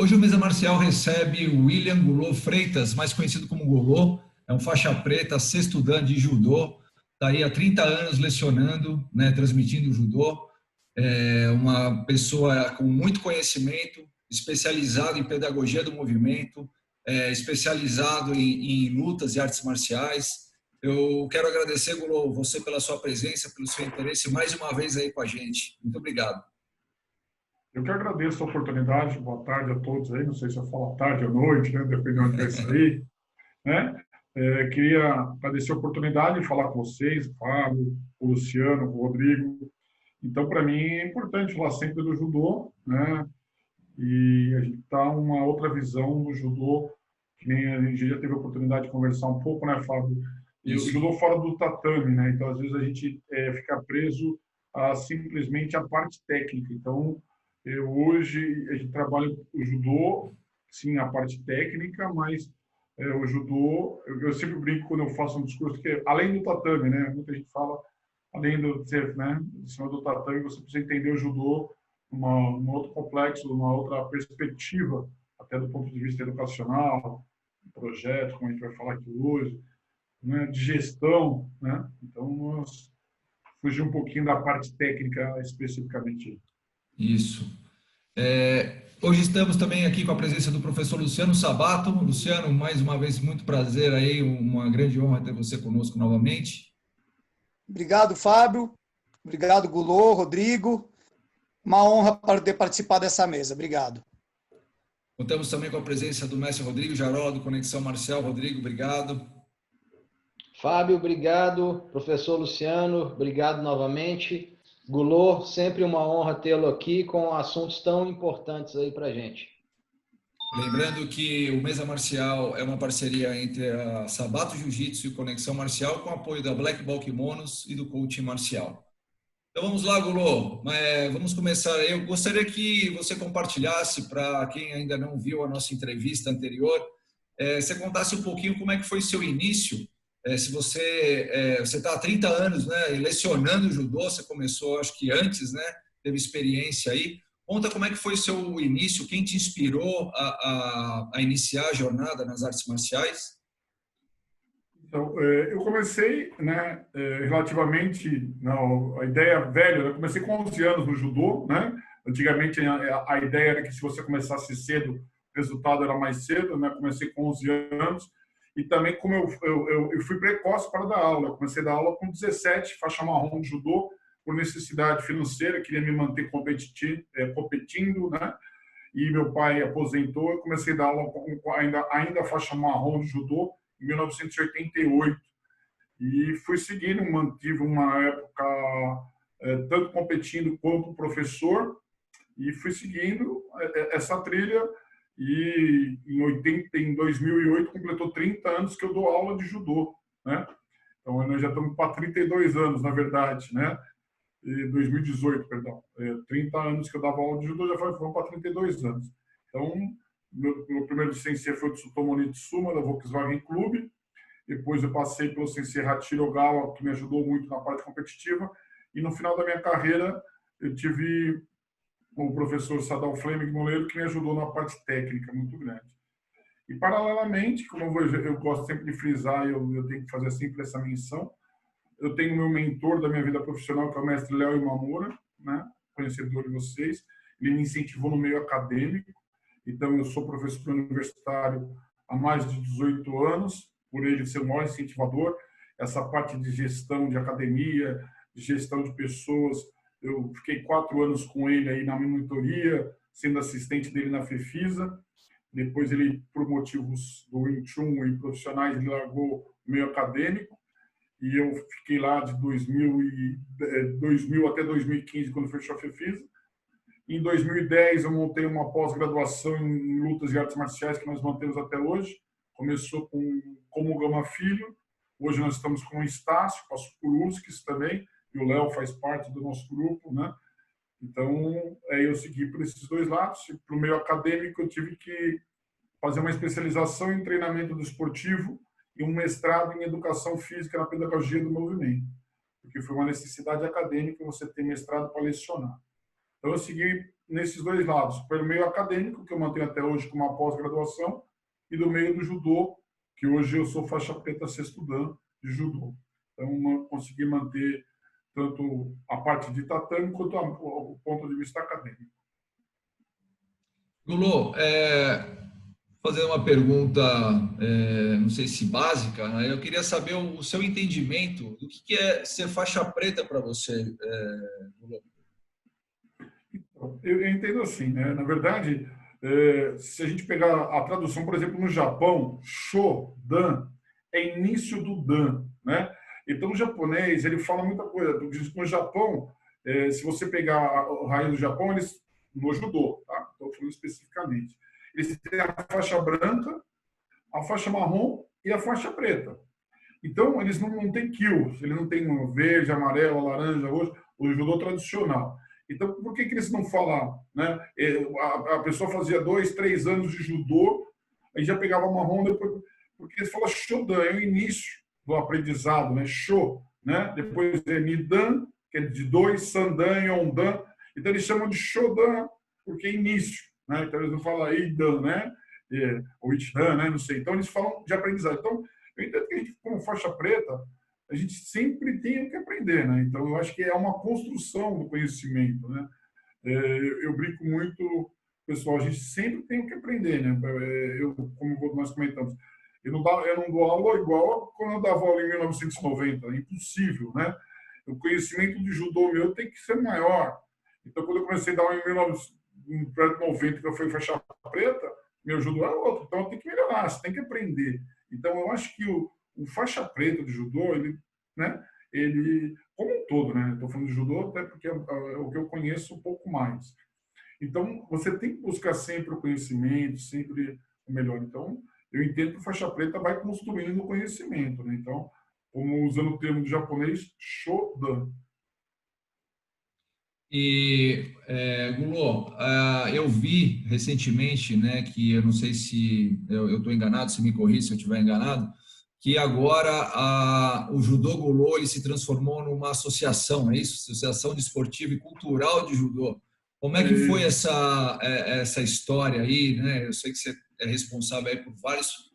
Hoje o Mesa Marcial recebe o William Golô Freitas, mais conhecido como Golô. É um faixa preta, sexto dan de judô. Está aí há 30 anos lecionando, né, transmitindo judô. É uma pessoa com muito conhecimento, especializado em pedagogia do movimento, especializado em lutas e artes marciais. Eu quero agradecer, Golô, você pela sua presença, pelo seu interesse mais uma vez aí com a gente. Muito obrigado. Eu que agradeço a oportunidade. Boa tarde a todos aí. Não sei se eu falo tarde ou noite, né? Dependendo de onde vai sair, né? Queria agradecer a oportunidade de falar com vocês, o Fábio, o Luciano, o Rodrigo. Então, para mim, é importante falar sempre do judô, né? E a gente tá uma outra visão do judô, que nem a gente já teve a oportunidade de conversar um pouco, né, Fábio? E o Isso. judô fora do tatame, né? Então, às vezes, a gente fica preso a simplesmente a parte técnica. Então, hoje, a gente trabalha o judô, sim, a parte técnica, mas o judô, eu sempre brinco quando eu faço um discurso, que além do tatame, né? Muita gente fala, além do ser, né, em cima do tatame, você precisa entender o judô um outro complexo, uma outra perspectiva, até do ponto de vista educacional, projeto, como a gente vai falar aqui hoje, né, de gestão, né? Então, nós fugir um pouquinho da parte técnica especificamente. Isso. Hoje estamos também aqui com a presença do professor Luciano Sabato. Luciano, mais uma vez, muito prazer aí, uma grande honra ter você conosco novamente. Obrigado, Fábio. Obrigado, Golô, Rodrigo. Uma honra poder participar dessa mesa. Obrigado. Contamos também com a presença do mestre Rodrigo Jarola, do Conexão Marcial. Rodrigo, obrigado. Fábio, obrigado. Professor Luciano, obrigado novamente. Golô, sempre uma honra tê-lo aqui com assuntos tão importantes aí para a gente. Lembrando que o Mesa Marcial é uma parceria entre a Sabato Jiu-Jitsu e o Conexão Marcial, com apoio da Black Ball Kimonos e do Coaching Marcial. Então vamos lá, Golô. Vamos começar. Eu gostaria que você compartilhasse, para quem ainda não viu a nossa entrevista anterior, você contasse um pouquinho como é que foi seu início. Se você está há 30 anos, né, lecionando judô, você começou, acho que antes, né, teve experiência aí. Conta como é que foi seu início, quem te inspirou a iniciar a jornada nas artes marciais? Então, eu comecei, né, relativamente, não, a ideia velha, eu comecei com 11 anos no judô, né? Antigamente a ideia era que se você começasse cedo, o resultado era mais cedo, né? Comecei com 11 anos e também como eu fui precoce para dar aula, eu comecei a dar aula com 17, faixa marrom de judô, por necessidade financeira, queria me manter competindo, né? E meu pai aposentou, eu comecei a dar aula ainda faixa marrom de judô em 1988 e fui seguindo, mantive uma época tanto competindo quanto professor e fui seguindo essa trilha e em 2008 completou 30 anos que eu dou aula de judô, né? Então nós já estamos para 32 anos, na verdade, né? 2018, perdão. 30 anos que eu dava aula de judô, já foram para 32 anos. Então, meu primeiro sensei foi o Tsutomu Nitsuma, da Volkswagen Clube. Depois eu passei pelo sensei Hachiro Ogawa, que me ajudou muito na parte competitiva. E no final da minha carreira, eu tive o professor Sadal Fleming Moleiro, que me ajudou na parte técnica, muito grande. E, paralelamente, como eu gosto sempre de frisar, eu tenho que fazer sempre essa menção, eu tenho meu mentor da minha vida profissional, que é o mestre Léo Imamura, né? Conhecedor de vocês. Ele me incentivou no meio acadêmico. Então, eu sou professor universitário há mais de 18 anos, por ele ser o maior incentivador. Essa parte de gestão de academia, de gestão de pessoas, eu fiquei 4 anos com ele aí na monitoria, sendo assistente dele na FEFISA. Depois, ele, por motivos do Wing Chun e profissionais, ele largou o meio acadêmico. E eu fiquei lá de 2000 até 2015, quando fechou a FEFISA. Em 2010, eu montei uma pós-graduação em lutas e artes marciais, que nós mantemos até hoje. Começou com o Gama Filho. Hoje nós estamos com o Estácio, com a Sukururskis também, e o Léo faz parte do nosso grupo, né? Então, eu segui por esses dois lados. Para o meio acadêmico, eu tive que fazer uma especialização em treinamento do esportivo e um mestrado em educação física na pedagogia do movimento, porque foi uma necessidade acadêmica você ter mestrado para lecionar. Então, eu segui nesses dois lados, pelo meio acadêmico, que eu mantenho até hoje com uma pós-graduação, e do meio do judô, que hoje eu sou faixa preta sexto dan de judô. Então, consegui manter tanto a parte de tatame quanto o ponto de vista acadêmico. Lulu, fazer uma pergunta, não sei se básica, né? Eu queria saber o seu entendimento do que é ser faixa preta para você, Lulu. Eu entendo assim, né? Na verdade, se a gente pegar a tradução, por exemplo, no Japão, Shodan é início do Dan, né? Então, o japonês, ele fala muita coisa. No Japão, se você pegar a raiz do Japão, eles, no judô, tá? Estou falando especificamente. Eles têm a faixa branca, a faixa marrom e a faixa preta. Então, eles não têm kills, eles não têm verde, amarelo, laranja, roxo, o judô tradicional. Então, por que eles não falam? Né? A pessoa fazia 2, 3 anos de judô, aí já pegava marrom, depois, porque eles falam Shodan, é o início do aprendizado, né? Sho, né? Depois é Nidan, que é de 2, Sandan e Ondan. Então, eles chamam de Shodan, porque é início. Né? Então, eles não falam Eidan, né? Ou Ichidan, né? Não sei. Então, eles falam de aprendizado. Então, eu entendo que a gente, como faixa preta, a gente sempre tem o que aprender, né? Então, eu acho que é uma construção do conhecimento, né? Eu brinco muito, pessoal, a gente sempre tem o que aprender, né? Como nós comentamos, eu não dou aula igual quando eu dava aula em 1990, é impossível, né? O conhecimento de judô meu tem que ser maior. Então, quando eu comecei a dar aula em 1990, que eu fui faixa preta, meu judô é outro, então eu tenho que melhorar, você tem que aprender. Então, eu acho que o faixa preta de judô, ele como um todo, né? Estou falando de judô até porque é o que eu conheço um pouco mais. Então, você tem que buscar sempre o conhecimento, sempre o melhor. Então, eu entendo que o faixa preta vai construindo o conhecimento, né? Então, como usando o termo do japonês, Shodan. E, Gulô, eu vi recentemente, né, que eu não sei se eu estou enganado, se me corrija se eu estiver enganado, que agora o Judô Gulô ele se transformou numa associação, é isso? Associação Desportiva e Cultural de Judô. Como é que foi essa história aí, né? Eu sei que você é responsável aí por vários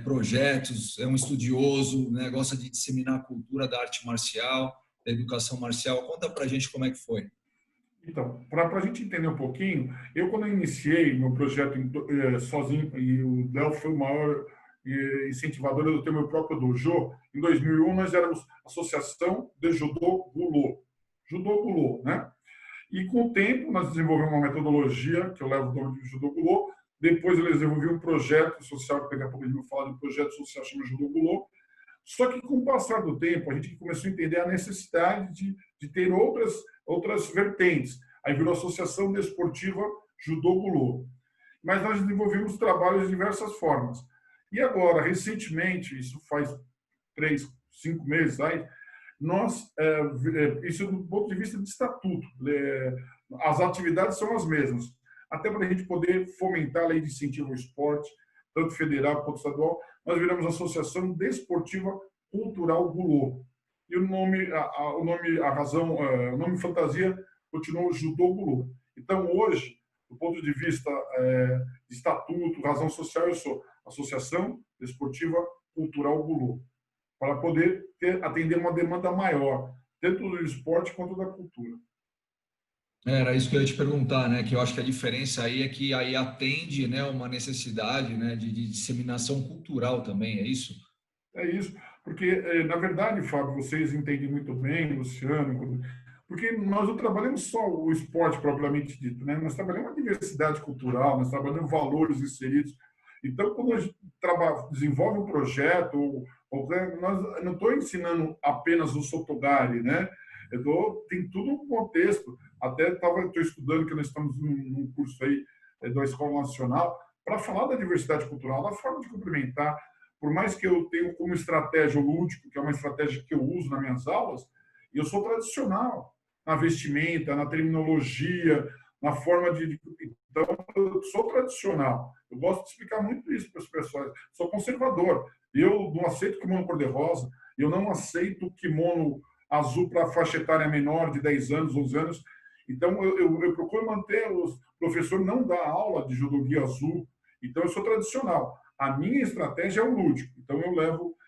projetos, é um estudioso, né, gosta de disseminar a cultura da arte marcial, da educação marcial. Conta pra gente como é que foi. Então, para a gente entender um pouquinho, quando eu iniciei meu projeto sozinho, e o Del foi o maior incentivador de eu ter meu próprio dojo, em 2001 nós éramos Associação de Judô Gulô, né? E com o tempo nós desenvolvemos uma metodologia, que eu levo o nome de Judô Gulô, depois eu desenvolvi um projeto social, que daqui a pouco a gente vai falar de um projeto social chamado Judô Gulô. Só que com o passar do tempo, a gente começou a entender a necessidade de ter outras vertentes. Aí virou Associação Desportiva Judô Gulô. Mas nós desenvolvemos trabalhos de diversas formas. E agora, recentemente, isso faz 3, 5 meses aí, isso do ponto de vista de estatuto, as atividades são as mesmas. Até para a gente poder fomentar a lei de incentivo ao esporte, tanto federal quanto estadual, nós viramos Associação Desportiva Cultural Gulô. E o nome fantasia continua Judô Gulô. Então, hoje, do ponto de vista de estatuto, razão social, eu sou Associação Desportiva Cultural Gulô, para poder atender uma demanda maior, tanto do esporte quanto da cultura. Era isso que eu ia te perguntar, né? Que eu acho que a diferença aí é que aí atende, né, uma necessidade, né, de disseminação cultural também, é isso? É isso, porque, na verdade, Fábio, vocês entendem muito bem, Luciano, porque nós não trabalhamos só o esporte propriamente dito, né? Nós trabalhamos a diversidade cultural, nós trabalhamos valores inseridos. Então, quando a gente desenvolve um projeto, nós não estou ensinando apenas o Sotogari, né? Tem tudo um contexto. Até estou estudando, que nós estamos num curso aí da Escola Nacional, para falar da diversidade cultural, da forma de cumprimentar. Por mais que eu tenha como estratégia o lúdico, que é uma estratégia que eu uso nas minhas aulas, eu sou tradicional na vestimenta, na terminologia, na forma de... Então, eu sou tradicional. Eu gosto de explicar muito isso para as pessoas. Sou conservador. Eu não aceito kimono cor-de-rosa, eu não aceito kimono azul para faixa etária menor de 10 anos, 11 anos. Então, eu procuro manter os professor não dá aula de Judogi azul, então eu sou tradicional. A minha estratégia é o lúdico. Então,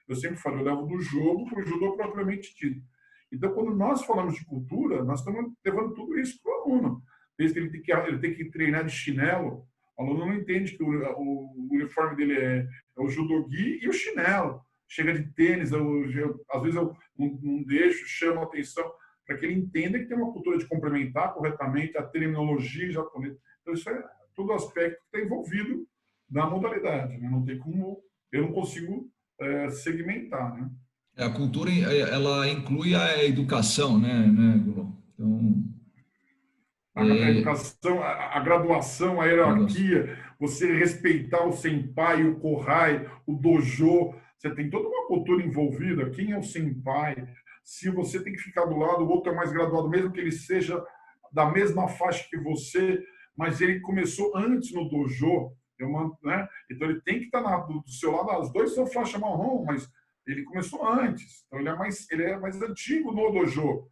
eu sempre falo, eu levo do jogo para o judô propriamente dito. Então, quando nós falamos de cultura, nós estamos levando tudo isso para o aluno. Desde que ele tem que treinar de chinelo, o aluno não entende que o uniforme dele é o judogi e o chinelo. Chega de tênis, às vezes eu não deixo, chamo a atenção para que ele entenda que tem uma cultura de complementar corretamente a terminologia japonesa. Então, isso é todo aspecto que está envolvido na modalidade. Né? Não tem como, eu não consigo segmentar. Né? A cultura, ela inclui a educação, né, Gulon? Então, a educação, a graduação, a hierarquia, você respeitar o senpai, o kohai, o dojo, você tem toda uma cultura envolvida. Quem é o senpai? Se você tem que ficar do lado, o outro é mais graduado, mesmo que ele seja da mesma faixa que você, mas ele começou antes no dojo, né? Então ele tem que estar do seu lado. Os dois são faixa marrom, mas ele começou antes. Então ele é mais antigo no dojo.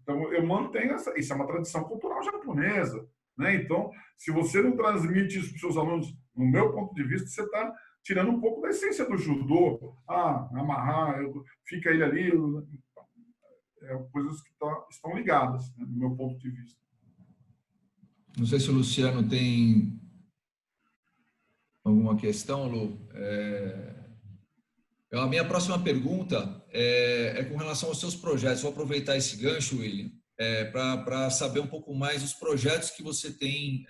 Então eu mantenho isso é uma tradição cultural japonesa, né? Então, se você não transmite isso para os seus alunos, no meu ponto de vista, você está tirando um pouco da essência do judô. Amarrar, fica ele ali. Coisas que estão ligadas, né, do meu ponto de vista. Não sei se o Luciano tem alguma questão, Lu. A minha próxima pergunta é com relação aos seus projetos. Vou aproveitar esse gancho, William, para saber um pouco mais dos projetos que você tem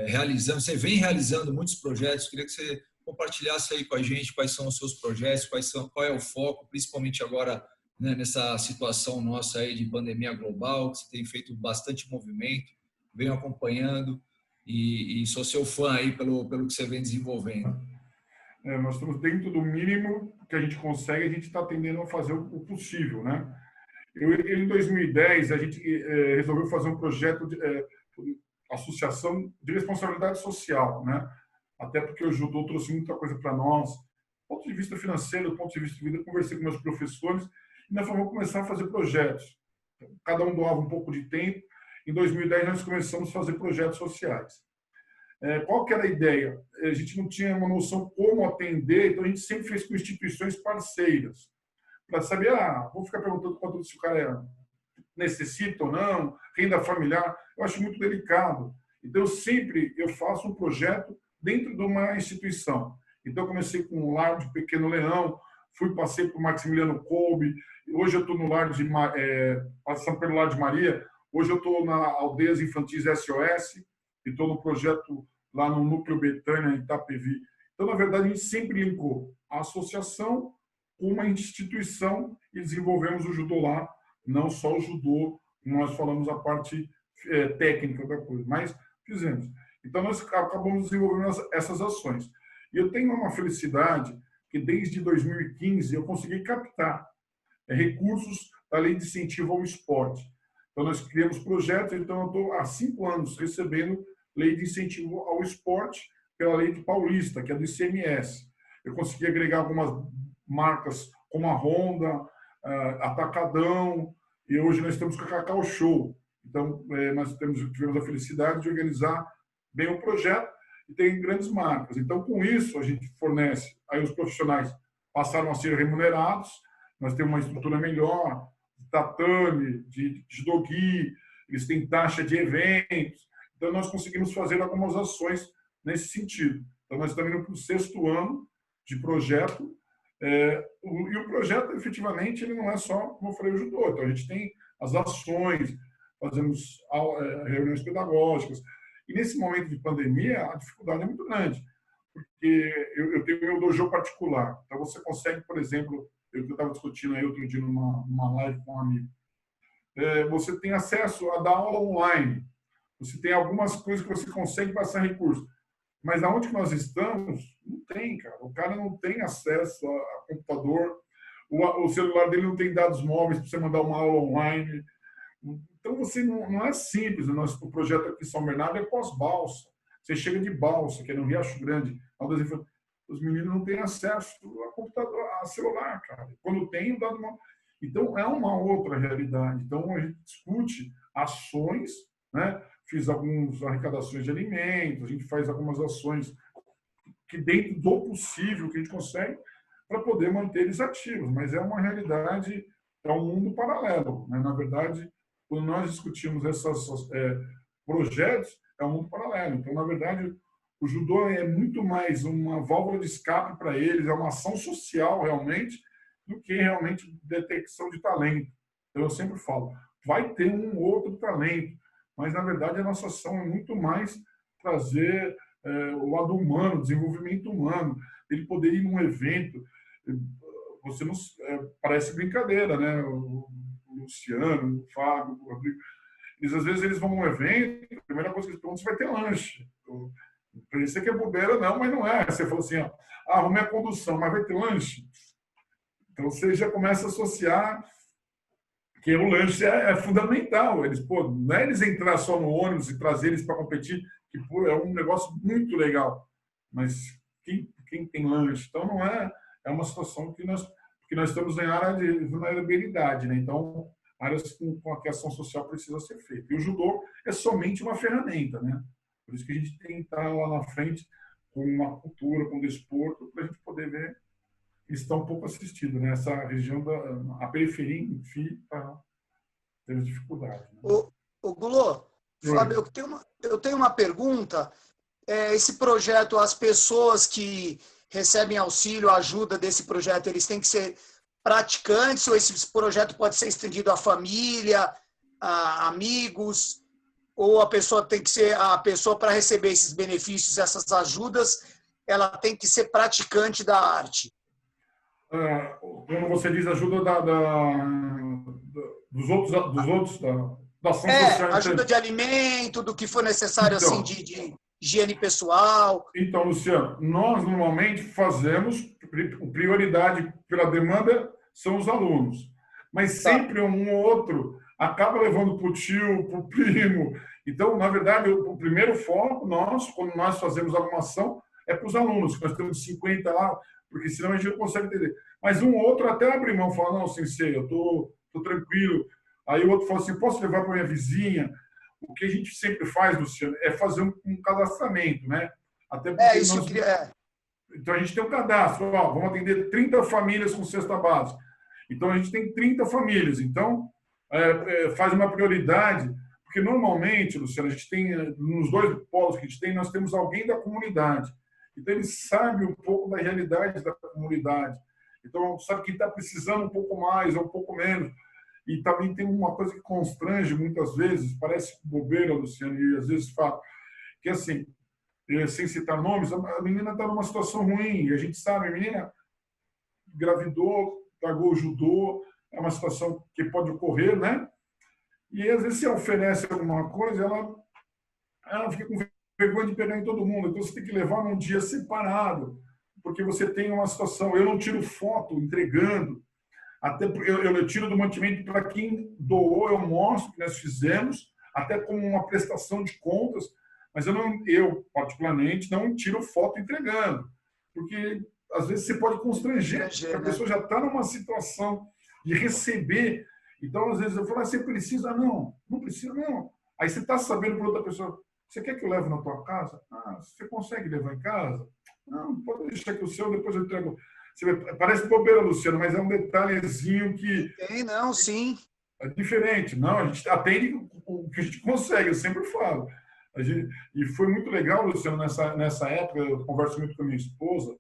realizando. Você vem realizando muitos projetos. Queria que você compartilhasse aí com a gente quais são os seus projetos, qual é o foco, principalmente agora, né, nessa situação nossa aí de pandemia global, que você tem feito bastante movimento, venho acompanhando e sou seu fã aí pelo que você vem desenvolvendo. Nós estamos dentro do mínimo que a gente consegue, a gente está tendendo a fazer o possível, né? Em 2010, a gente resolveu fazer um projeto de associação de responsabilidade social, né? Até porque o judô trouxe muita coisa para nós, do ponto de vista financeiro, do ponto de vista de vida. Conversei com meus professores e nós vamos começar a fazer projetos. Cada um doava um pouco de tempo. Em 2010, nós começamos a fazer projetos sociais. Qual que era a ideia? A gente não tinha uma noção como atender, então a gente sempre fez com instituições parceiras, para saber, vou ficar perguntando quanto se o cara necessita ou não, renda familiar, eu acho muito delicado. Então, eu faço um projeto dentro de uma instituição. Então, eu comecei com o Lar de Pequeno Leão, passei por Maximiliano Kolbe, hoje eu estou no Lar de passando pelo Lar de Maria, hoje eu estou na Aldeias Infantis SOS e estou no projeto lá no Núcleo Betânia, em Itapevi. Então, na verdade, a gente sempre linkou a associação com uma instituição e desenvolvemos o judô lá, não só o judô, nós falamos a parte técnica da coisa, mas fizemos. Então, nós acabamos desenvolvendo essas ações. E eu tenho uma felicidade que desde 2015 eu consegui captar recursos da Lei de Incentivo ao Esporte. Então, nós criamos projetos, então eu estou há 5 anos recebendo Lei de Incentivo ao Esporte pela Lei de Paulista, que é do ICMS. Eu consegui agregar algumas marcas como a Honda, Atacadão, e hoje nós estamos com a Cacau Show. Então, nós tivemos a felicidade de organizar bem o projeto e tem grandes marcas. Então, com isso, a gente fornece, aí os profissionais passaram a ser remunerados, nós temos uma estrutura melhor, de tatame, de judogi, eles têm taxa de eventos, então nós conseguimos fazer algumas ações nesse sentido. Então, nós estamos indo para o 6º ano de projeto, e o projeto, efetivamente, ele não é só, como eu falei, o judô. Então, a gente tem as ações, fazemos reuniões pedagógicas. E nesse momento de pandemia, a dificuldade é muito grande, porque eu tenho meu dojo particular. Então, você consegue, por exemplo, eu estava discutindo aí outro dia numa live com um amigo, você tem acesso a dar aula online, você tem algumas coisas que você consegue passar recurso. Mas aonde que nós estamos, não tem, cara. O cara não tem acesso a computador, o celular dele não tem dados móveis para você mandar uma aula online. Então, você não é simples. O projeto aqui em São Bernardo é pós-balsa. Você chega de balsa, que é no Riacho Grande. Os meninos não têm acesso a computador, a celular, cara. Quando tem, o dado mal. Então, é uma outra realidade. Então, a gente discute ações, né? Fiz algumas arrecadações de alimentos, a gente faz algumas ações que dentro do possível que a gente consegue para poder manter eles ativos, mas é uma realidade, é um mundo paralelo, né? Na verdade, quando nós discutimos esses projetos, é um mundo paralelo. Então, na verdade, o judô é muito mais uma válvula de escape para eles, é uma ação social realmente, do que realmente detecção de talento. Então, eu sempre falo, vai ter um outro talento, mas, na verdade, a nossa ação é muito mais trazer o lado humano, o desenvolvimento humano, ele poder ir num evento. Você não, parece brincadeira, né? O Luciano, o Fábio, o Rodrigo, às vezes eles vão a um evento, a primeira coisa que eles perguntam se vai ter lanche. Parece que é bobeira, não, mas não é. Você falou assim, ó, arrumei a condução, mas vai ter lanche? Então você já começa a associar que o lanche é fundamental. Eles, não é eles entrar só no ônibus e trazer eles para competir, que é um negócio muito legal. Mas quem tem lanche? Então não é uma situação que nós estamos em área de vulnerabilidade, né? Então áreas com que a ação social precisa ser feita. E o judô é somente uma ferramenta, né? Por isso que a gente tem que estar lá na frente com uma cultura, com o desporto, para a gente poder ver que estão um pouco assistidos, né? Essa região a periferia, enfim, está tendo dificuldade. Né? O Gulô, Fábio, eu tenho uma pergunta. Esse projeto, as pessoas que recebem auxílio, ajuda desse projeto, eles têm que ser praticantes ou esse projeto pode ser estendido à família, a amigos, ou a pessoa tem que ser a pessoa para receber esses benefícios, essas ajudas, ela tem que ser praticante da arte? Quando você diz ajuda dos outros da ação social. Ajuda de alimento, do que for necessário, então, assim, de higiene pessoal. Então, Luciano, nós normalmente fazemos prioridade pela demanda são os alunos, mas sempre um ou outro acaba levando para o tio, para o primo. Então, na verdade, o primeiro foco quando nós fazemos alguma ação, é para os alunos, que nós temos 50 lá, porque senão a gente não consegue entender. Mas um ou outro até abre mão, fala, não, sensei, eu tô tranquilo. Aí o outro fala assim, posso levar para minha vizinha? O que a gente sempre faz, Luciano, é fazer um cadastramento, né? Até porque Então, a gente tem um cadastro, vamos atender 30 famílias com cesta básica. Então, a gente tem 30 famílias. Então, faz uma prioridade, porque normalmente, Luciano, a gente tem, nos dois polos que a gente tem, nós temos alguém da comunidade. Então, ele sabe um pouco da realidade da comunidade. Então, sabe que está precisando um pouco mais ou um pouco menos. E também tem uma coisa que constrange muitas vezes, parece bobeira, Luciano, e às vezes fala, que assim, sem citar nomes, a menina está numa situação ruim, e a gente sabe, a menina engravidou, pagou o judô, é uma situação que pode ocorrer, né? E às vezes se oferece alguma coisa, ela fica com vergonha de pegar em todo mundo, então você tem que levar num dia separado, porque você tem uma situação, eu não tiro foto entregando, até eu tiro do mantimento para quem doou, eu mostro que nós fizemos, até como uma prestação de contas, mas eu particularmente, não tiro foto entregando, porque às vezes você pode constranger, a pessoa já está numa situação de receber, então às vezes eu falo, você precisa? Não precisa, não. Aí você está sabendo para outra pessoa, você quer que eu leve na tua casa? Você consegue levar em casa? Não, pode deixar que o seu, depois eu entrego. Parece bobeira, Luciano, mas é um detalhezinho que... Tem, não, sim. É diferente. Não, a gente atende o que a gente consegue, eu sempre falo. E foi muito legal, Luciano, nessa época, eu converso muito com a minha esposa,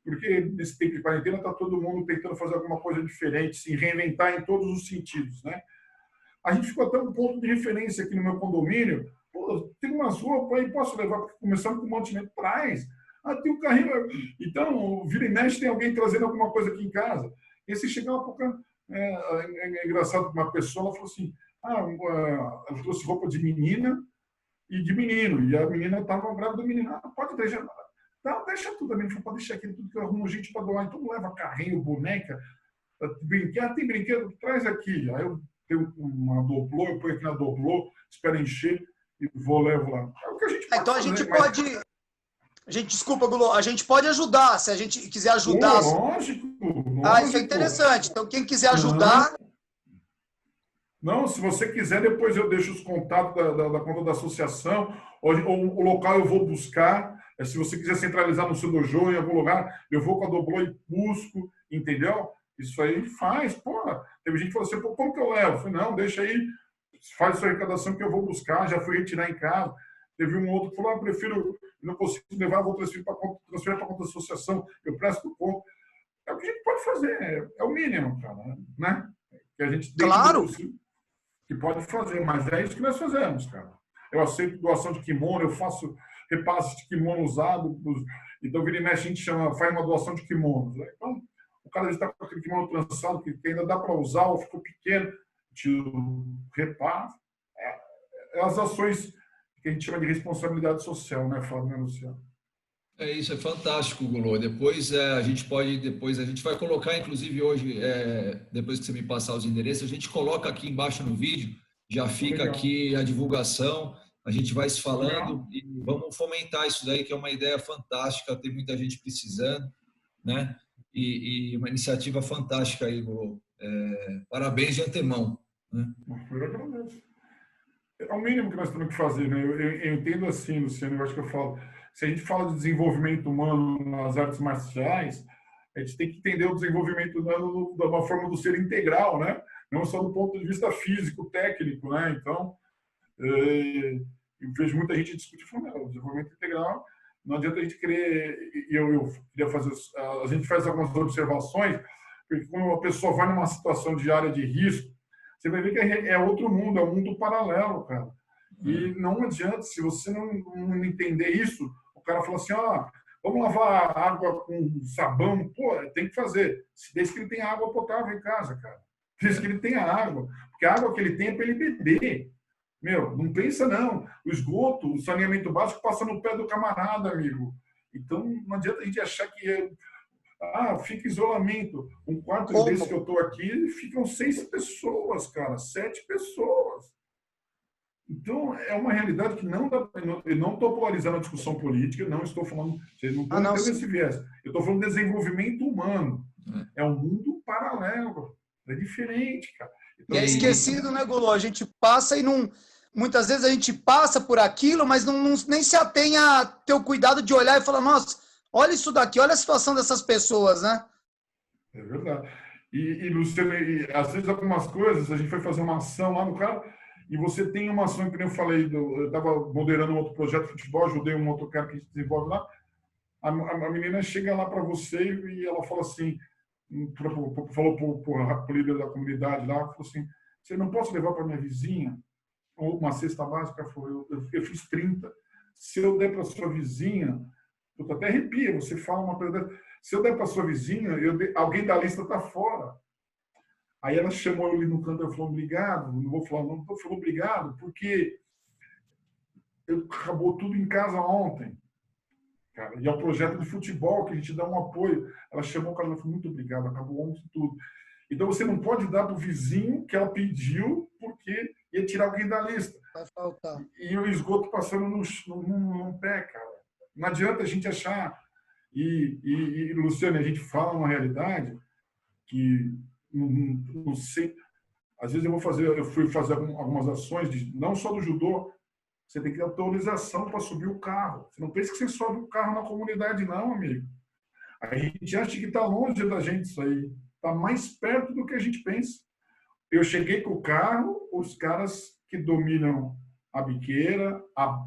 porque nesse tempo de quarentena está todo mundo tentando fazer alguma coisa diferente, se reinventar em todos os sentidos, né? A gente ficou até um ponto de referência aqui no meu condomínio. Tem umas roupas aí, posso levar? Porque começamos com um mantimento, traz. Tem um carrinho. Então, vira e mexe, tem alguém trazendo alguma coisa aqui em casa. E se chegar uma pouca. É engraçado que uma pessoa ela falou assim: ela trouxe roupa de menina e de menino. E a menina estava grávida do menino. Pode deixar. Não, deixa tudo. A menina falou: pode deixar aquilo tudo que eu arrumo gente para doar. Então, leva carrinho, boneca, brinquedo. Tem brinquedo? Traz aqui. Aí eu tenho uma doblô, eu ponho aqui na doblô, espero encher e levo lá. É o que a gente pode então, fazer, Desculpa, Gulo, a gente pode ajudar, se a gente quiser ajudar. Lógico. Isso é interessante. Então, quem quiser ajudar... Não, se você quiser, depois eu deixo os contatos da conta da associação, ou o local eu vou buscar. Se você quiser centralizar no seu dojo, em algum lugar, eu vou com a Doblô e busco, entendeu? Isso aí faz, pô. Teve gente que falou assim, pô, como que eu levo? Eu falei, não, deixa aí, faz sua arrecadação que eu vou buscar, já fui retirar em casa. Teve um outro que falou, prefiro, não consigo levar, vou transferir para a conta da associação, eu presto conta. É o que a gente pode fazer, é o mínimo, cara, né? Que a gente tem que pode fazer, mas é isso que nós fazemos, cara. Eu aceito doação de kimono, eu faço repasse de kimono usado, então vira e mexe, a gente faz uma doação de kimonos. Né? Então, o cara está com aquele kimono trançado, que ainda dá para usar, ou ficou pequeno, te repassa. As ações que a gente chama de responsabilidade social, né, Fábio, né, Luciano? Isso é fantástico, Gulô. Depois a gente vai colocar, inclusive hoje, depois que você me passar os endereços, a gente coloca aqui embaixo no vídeo, já fica aqui a divulgação, a gente vai se falando e vamos fomentar isso daí, que é uma ideia fantástica, tem muita gente precisando, né? E uma iniciativa fantástica aí, Gulô. Parabéns de antemão. Né? Eu agradeço. É o mínimo que nós temos que fazer, né? Eu entendo assim, Luciano, eu acho que eu falo. Se a gente fala de desenvolvimento humano nas artes marciais, a gente tem que entender o desenvolvimento humano de uma forma do ser integral, né? Não só do ponto de vista físico, técnico, né? Então, eu vejo muita gente discutir, falando, o desenvolvimento integral, não adianta a gente querer... Eu queria fazer... A gente faz algumas observações, porque quando a pessoa vai numa situação de área de risco, você vai ver que é outro mundo, é um mundo paralelo, cara. E não adianta, se você não entender isso, o cara fala assim, vamos lavar água com sabão, pô, tem que fazer. Desde que ele tenha água potável em casa, cara. Desde que ele tenha água. Porque a água que ele tem é para ele beber. Meu, não pensa não. O esgoto, o saneamento básico passa no pé do camarada, amigo. Então, não adianta a gente achar que fica isolamento. Um quarto desse que eu estou aqui, ficam 6 pessoas, cara. 7 pessoas. Então, é uma realidade que não dá. Eu não estou polarizando a discussão política, não estou falando. Vocês não estão entendendo esse viés. Eu estou falando de desenvolvimento humano. É um mundo paralelo. É diferente, cara. Então, e é esquecido, né, Golô? A gente passa e não. Muitas vezes a gente passa por aquilo, mas nem se atém a ter o cuidado de olhar e falar, nossa, olha isso daqui, olha a situação dessas pessoas, né? É verdade. E Luciano, às vezes algumas coisas, a gente foi fazer uma ação lá no cara. E você tem uma ação, que eu falei, eu estava moderando um outro projeto de futebol, ajudei um outro cara que a gente desenvolve lá. A menina chega lá para você e ela fala assim, falou para o líder da comunidade lá, falou assim, você não posso levar para minha vizinha uma cesta básica? Ela falou, eu fiz 30. Se eu der para sua vizinha, eu até arrepia, você fala uma coisa, se eu der para sua vizinha, alguém da lista está fora. Aí ela chamou ele no canto e falou, obrigado, não vou falar não, falou obrigado, porque acabou tudo em casa ontem. Cara, e é um projeto de futebol que a gente dá um apoio. Ela chamou o cara e falou, muito obrigado, acabou ontem tudo. Então você não pode dar para o vizinho que ela pediu, porque ia tirar alguém da lista. Vai faltar. E o esgoto passando no pé, cara. Não adianta a gente achar. E Luciano, a gente fala uma realidade que não sei. Às vezes eu fui fazer algumas ações, não só do judô, você tem que ter autorização para subir o carro. Você não pensa que você sobe o carro na comunidade, não, amigo. A gente acha que está longe da gente isso aí. Está mais perto do que a gente pensa. Eu cheguei com o carro, os caras que dominam a biqueira,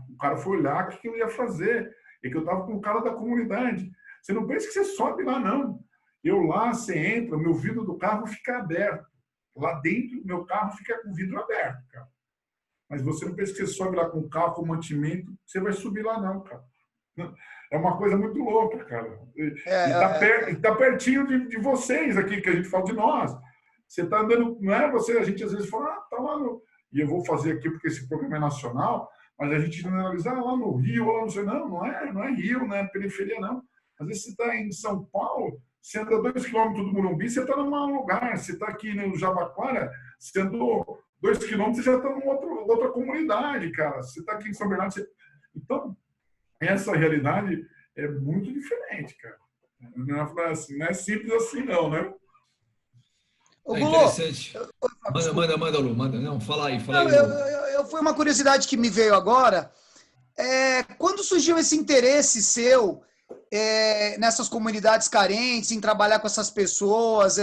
o cara foi olhar o que eu ia fazer. É que eu estava com o cara da comunidade. Você não pensa que você sobe lá, não. Eu lá, você entra, meu vidro do carro fica aberto. Lá dentro, meu carro fica com o vidro aberto, cara. Mas você não pensa que você sobe lá com o carro, com mantimento, você vai subir lá, não, cara. É uma coisa muito louca, cara. E tá pertinho de vocês aqui, que a gente fala de nós. Você está andando, não é você, a gente às vezes fala, tá lá no... E eu vou fazer aqui porque esse programa é nacional, mas a gente generaliza lá no Rio, ou não sei, não é Rio, não é periferia, não. Às vezes você está em São Paulo, você anda 2 quilômetros do Morumbi, você está num lugar. Você está aqui no Jabaquara, você andou 2 quilômetros, você já está numa outra comunidade, cara. Você está aqui em São Bernardo. Então, essa realidade é muito diferente, cara. Não é simples assim, não, né? Ô, É Gulô, interessante. Manda, Lu, manda. Não, fala aí, não, Lu. foi uma curiosidade que me veio agora. Quando surgiu esse interesse seu nessas comunidades carentes, em trabalhar com essas pessoas,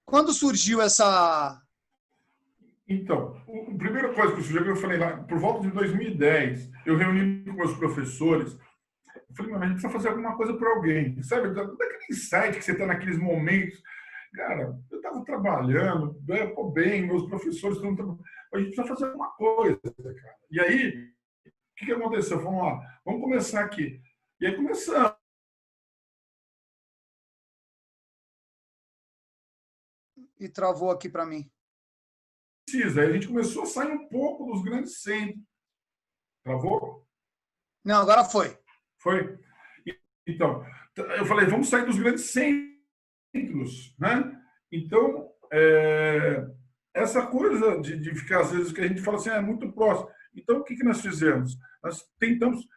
quando surgiu essa... Então, a primeira coisa que eu falei lá, por volta de 2010, eu reuni com meus professores. Eu falei, mas a gente precisa fazer alguma coisa para alguém. Sabe, daquele insight que você está naqueles momentos. Cara, eu estava trabalhando, bem, meus professores estão trabalhando. A gente precisa fazer alguma coisa, cara. E aí, o que aconteceu? Vamos lá, vamos começar aqui. E aí começamos. E travou aqui para mim. Aí a gente começou a sair um pouco dos grandes centros. Travou? Não, agora foi. Foi? Então, eu falei, vamos sair dos grandes centros, né? Então, essa coisa de ficar, às vezes, que a gente fala assim, é muito próximo. Então, o que nós fizemos? Nós tentamos,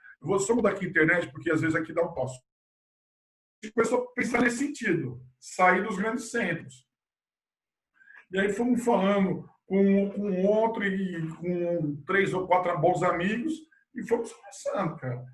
só mudar aqui a internet, porque às vezes aqui dá um passo. A gente começou a pensar nesse sentido, sair dos grandes centros. E aí fomos falando com outro e com 3 ou 4 bons amigos e fomos começando, cara.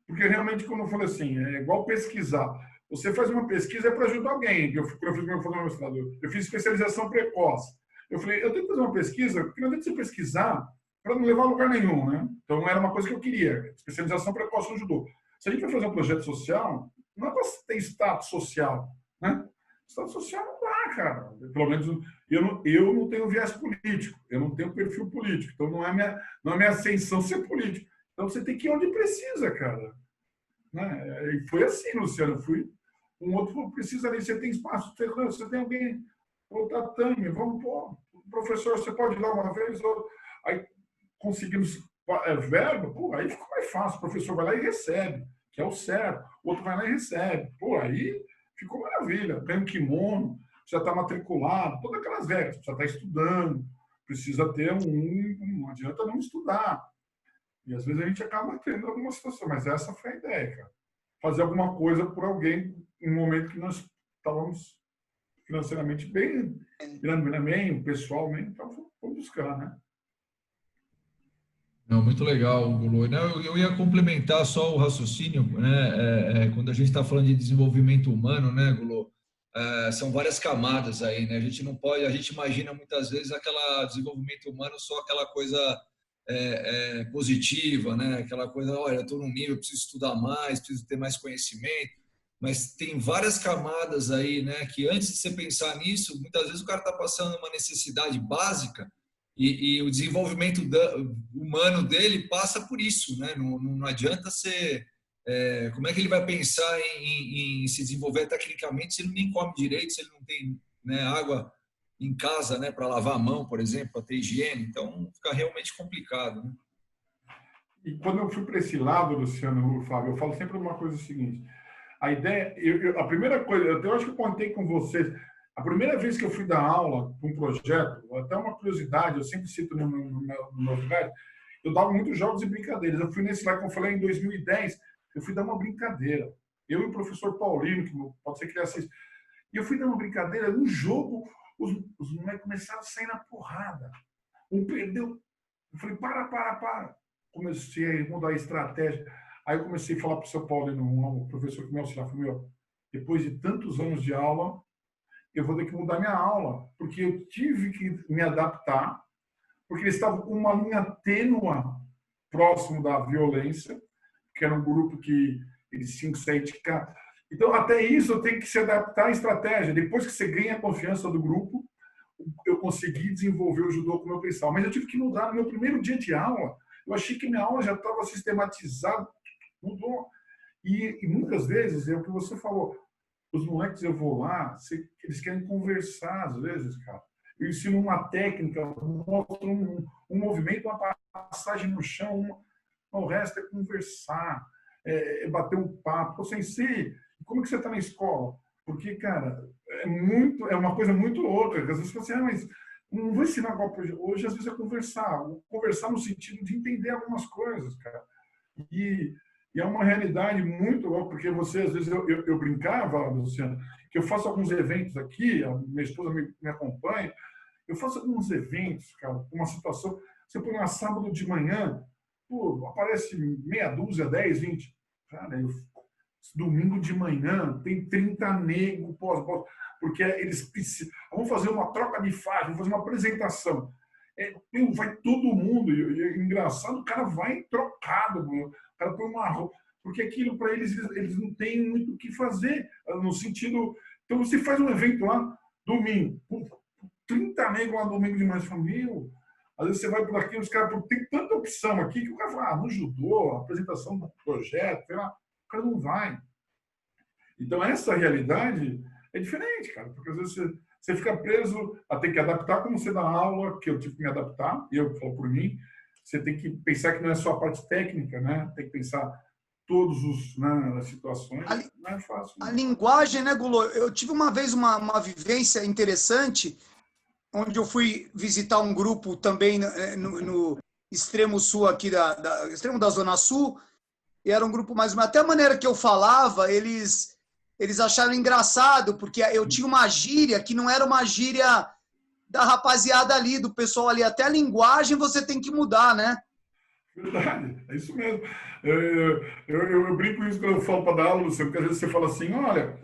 Porque realmente, quando eu falei assim, é igual pesquisar. Você faz uma pesquisa para ajudar alguém. Quando eu fiz meu mestrado, eu fiz especialização precoce. Eu falei, eu tenho que fazer uma pesquisa, porque não adianta você pesquisar para não levar a lugar nenhum, né? Então, era uma coisa que eu queria. Especialização precoce no judô. Se a gente vai fazer um projeto social, não é para ter status social, né? Status social não dá, cara. Pelo menos eu não tenho viés político, eu não tenho perfil político. Então, não é minha ascensão ser político. Então, você tem que ir onde precisa, cara. Né? E foi assim, Luciano. Fui um outro precisa ali, você tem espaço, você tem alguém, ô tatame, vamos pôr, professor, você pode ir lá uma vez, ou... aí conseguimos verba, pô, aí ficou mais fácil, o professor vai lá e recebe, que é o certo, o outro vai lá e recebe, pô, aí ficou maravilha, ganha um kimono, já está matriculado, todas aquelas regras, precisa estar estudando, precisa ter não adianta não estudar, e às vezes a gente acaba tendo alguma situação, mas essa foi a ideia, cara. Fazer alguma coisa por alguém em um momento que nós estávamos financeiramente bem, bem, pessoalmente, então vamos buscar, né? Não, muito legal, Gulu. Não, eu ia complementar só o raciocínio, né? Quando a gente está falando de desenvolvimento humano, né, Gulu? São várias camadas aí, né? A gente não pode, a gente imagina muitas vezes aquela desenvolvimento humano só aquela coisa positiva, né? Aquela coisa, olha, eu estou num nível, preciso estudar mais, preciso ter mais conhecimento. Mas tem várias camadas aí, né? Que antes de você pensar nisso, muitas vezes o cara está passando uma necessidade básica e o desenvolvimento humano dele passa por isso, né? Não adianta ser. Como é que ele vai pensar em se desenvolver tecnicamente se ele nem come direito, se ele não tem, né, água em casa, né, para lavar a mão, por exemplo, para ter higiene? Então fica realmente complicado, né? E quando eu fui para esse lado, Luciano, Flávio, eu falo sempre uma coisa seguinte. A ideia, a primeira coisa, eu acho que eu contei com vocês, a primeira vez que eu fui dar aula para um projeto, até uma curiosidade, eu sempre cito no meu lugar, eu dava muitos jogos e brincadeiras. Eu fui nesse lá, como eu falei, em 2010, eu fui dar uma brincadeira. Eu e o professor Paulino, que pode ser que ele assista, e eu fui dar uma brincadeira, no jogo, os moleques começaram a sair na porrada. Um perdeu. Eu falei, para. Comecei a mudar a estratégia. Aí eu comecei a falar para o seu Paulino, um professor que me auxiliava, falei, depois de tantos anos de aula, eu vou ter que mudar minha aula, porque eu tive que me adaptar, porque eles estavam com uma linha tênua próximo da violência, que era um grupo que eles tinham que sair de casa. Então, até isso eu tenho que se adaptar à estratégia. Depois que você ganha a confiança do grupo, eu consegui desenvolver o judô como eu pensava. Mas eu tive que mudar. No meu primeiro dia de aula, eu achei que minha aula já estava sistematizada, mudou. E muitas vezes, é o que você falou, os moleques, eu vou lá, eles querem conversar às vezes, cara. Eu ensino uma técnica, mostro um movimento, uma passagem no chão, o resto é conversar, é bater um papo. Sensei, como que você está na escola? Porque, cara, é uma coisa muito louca. Às vezes você fala assim, mas não vou ensinar igual hoje, às vezes é conversar no sentido de entender algumas coisas, cara. E E é uma realidade muito louca, porque você, às vezes, eu brincava, Luciano, que eu faço alguns eventos aqui, a minha esposa me acompanha, eu faço alguns eventos, cara, uma situação, você põe um sábado de manhã, pô, aparece meia dúzia, 10, 20. Cara, domingo de manhã tem 30 negros pós-bola, porque eles precisam. Vamos fazer uma troca de faixa, vamos fazer uma apresentação. Vai todo mundo, e é engraçado, o cara vai trocado, o cara põe uma roupa, porque aquilo para eles não têm muito o que fazer, no sentido. Então você faz um evento lá, domingo, 30 negros lá domingo de manhã, você fala, meu. Às vezes você vai por aqui, os caras tem tanta opção aqui que o cara fala, no judô, apresentação do projeto, sei lá, o cara não vai. Então, essa realidade é diferente, cara, porque às vezes você fica preso a ter que adaptar como você dá aula, que eu tive que me adaptar, e eu falo por mim, você tem que pensar que não é só a parte técnica, né? Tem que pensar todos as situações, não é fácil. A linguagem, né, Gulô? Eu tive uma vez uma vivência interessante, onde eu fui visitar um grupo também no extremo sul aqui, extremo da Zona Sul, e era um grupo mais... Até a maneira que eu falava, eles acharam engraçado, porque eu tinha uma gíria que não era uma gíria da rapaziada ali, do pessoal ali. Até a linguagem você tem que mudar, né? Verdade, é isso mesmo. Eu brinco isso quando eu falo para dar aula, Luciano, porque às vezes você fala assim, olha...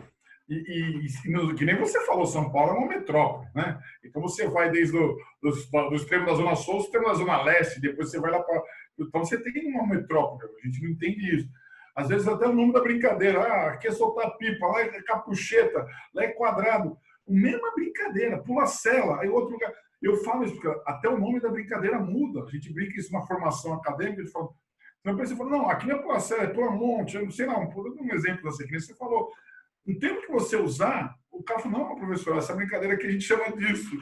que nem você falou, São Paulo é uma metrópole, né? Então você vai desde do extremo da Zona Sul ao extremo da Zona Leste, depois você vai lá para... Então você tem uma metrópole, a gente não entende isso. Às vezes até o nome da brincadeira, aqui é soltar pipa, lá é capucheta, lá é quadrado. A mesma brincadeira, pula cela, aí outro lugar. Eu falo isso, porque até o nome da brincadeira muda. A gente brinca isso na formação acadêmica, eles falam... Então você fala, não, aqui não é pula cela, é pula monte, eu não sei não, vou dar um exemplo assim, que nem você falou. No tempo que você usar, o cara fala, não, professor, essa brincadeira que a gente chama disso.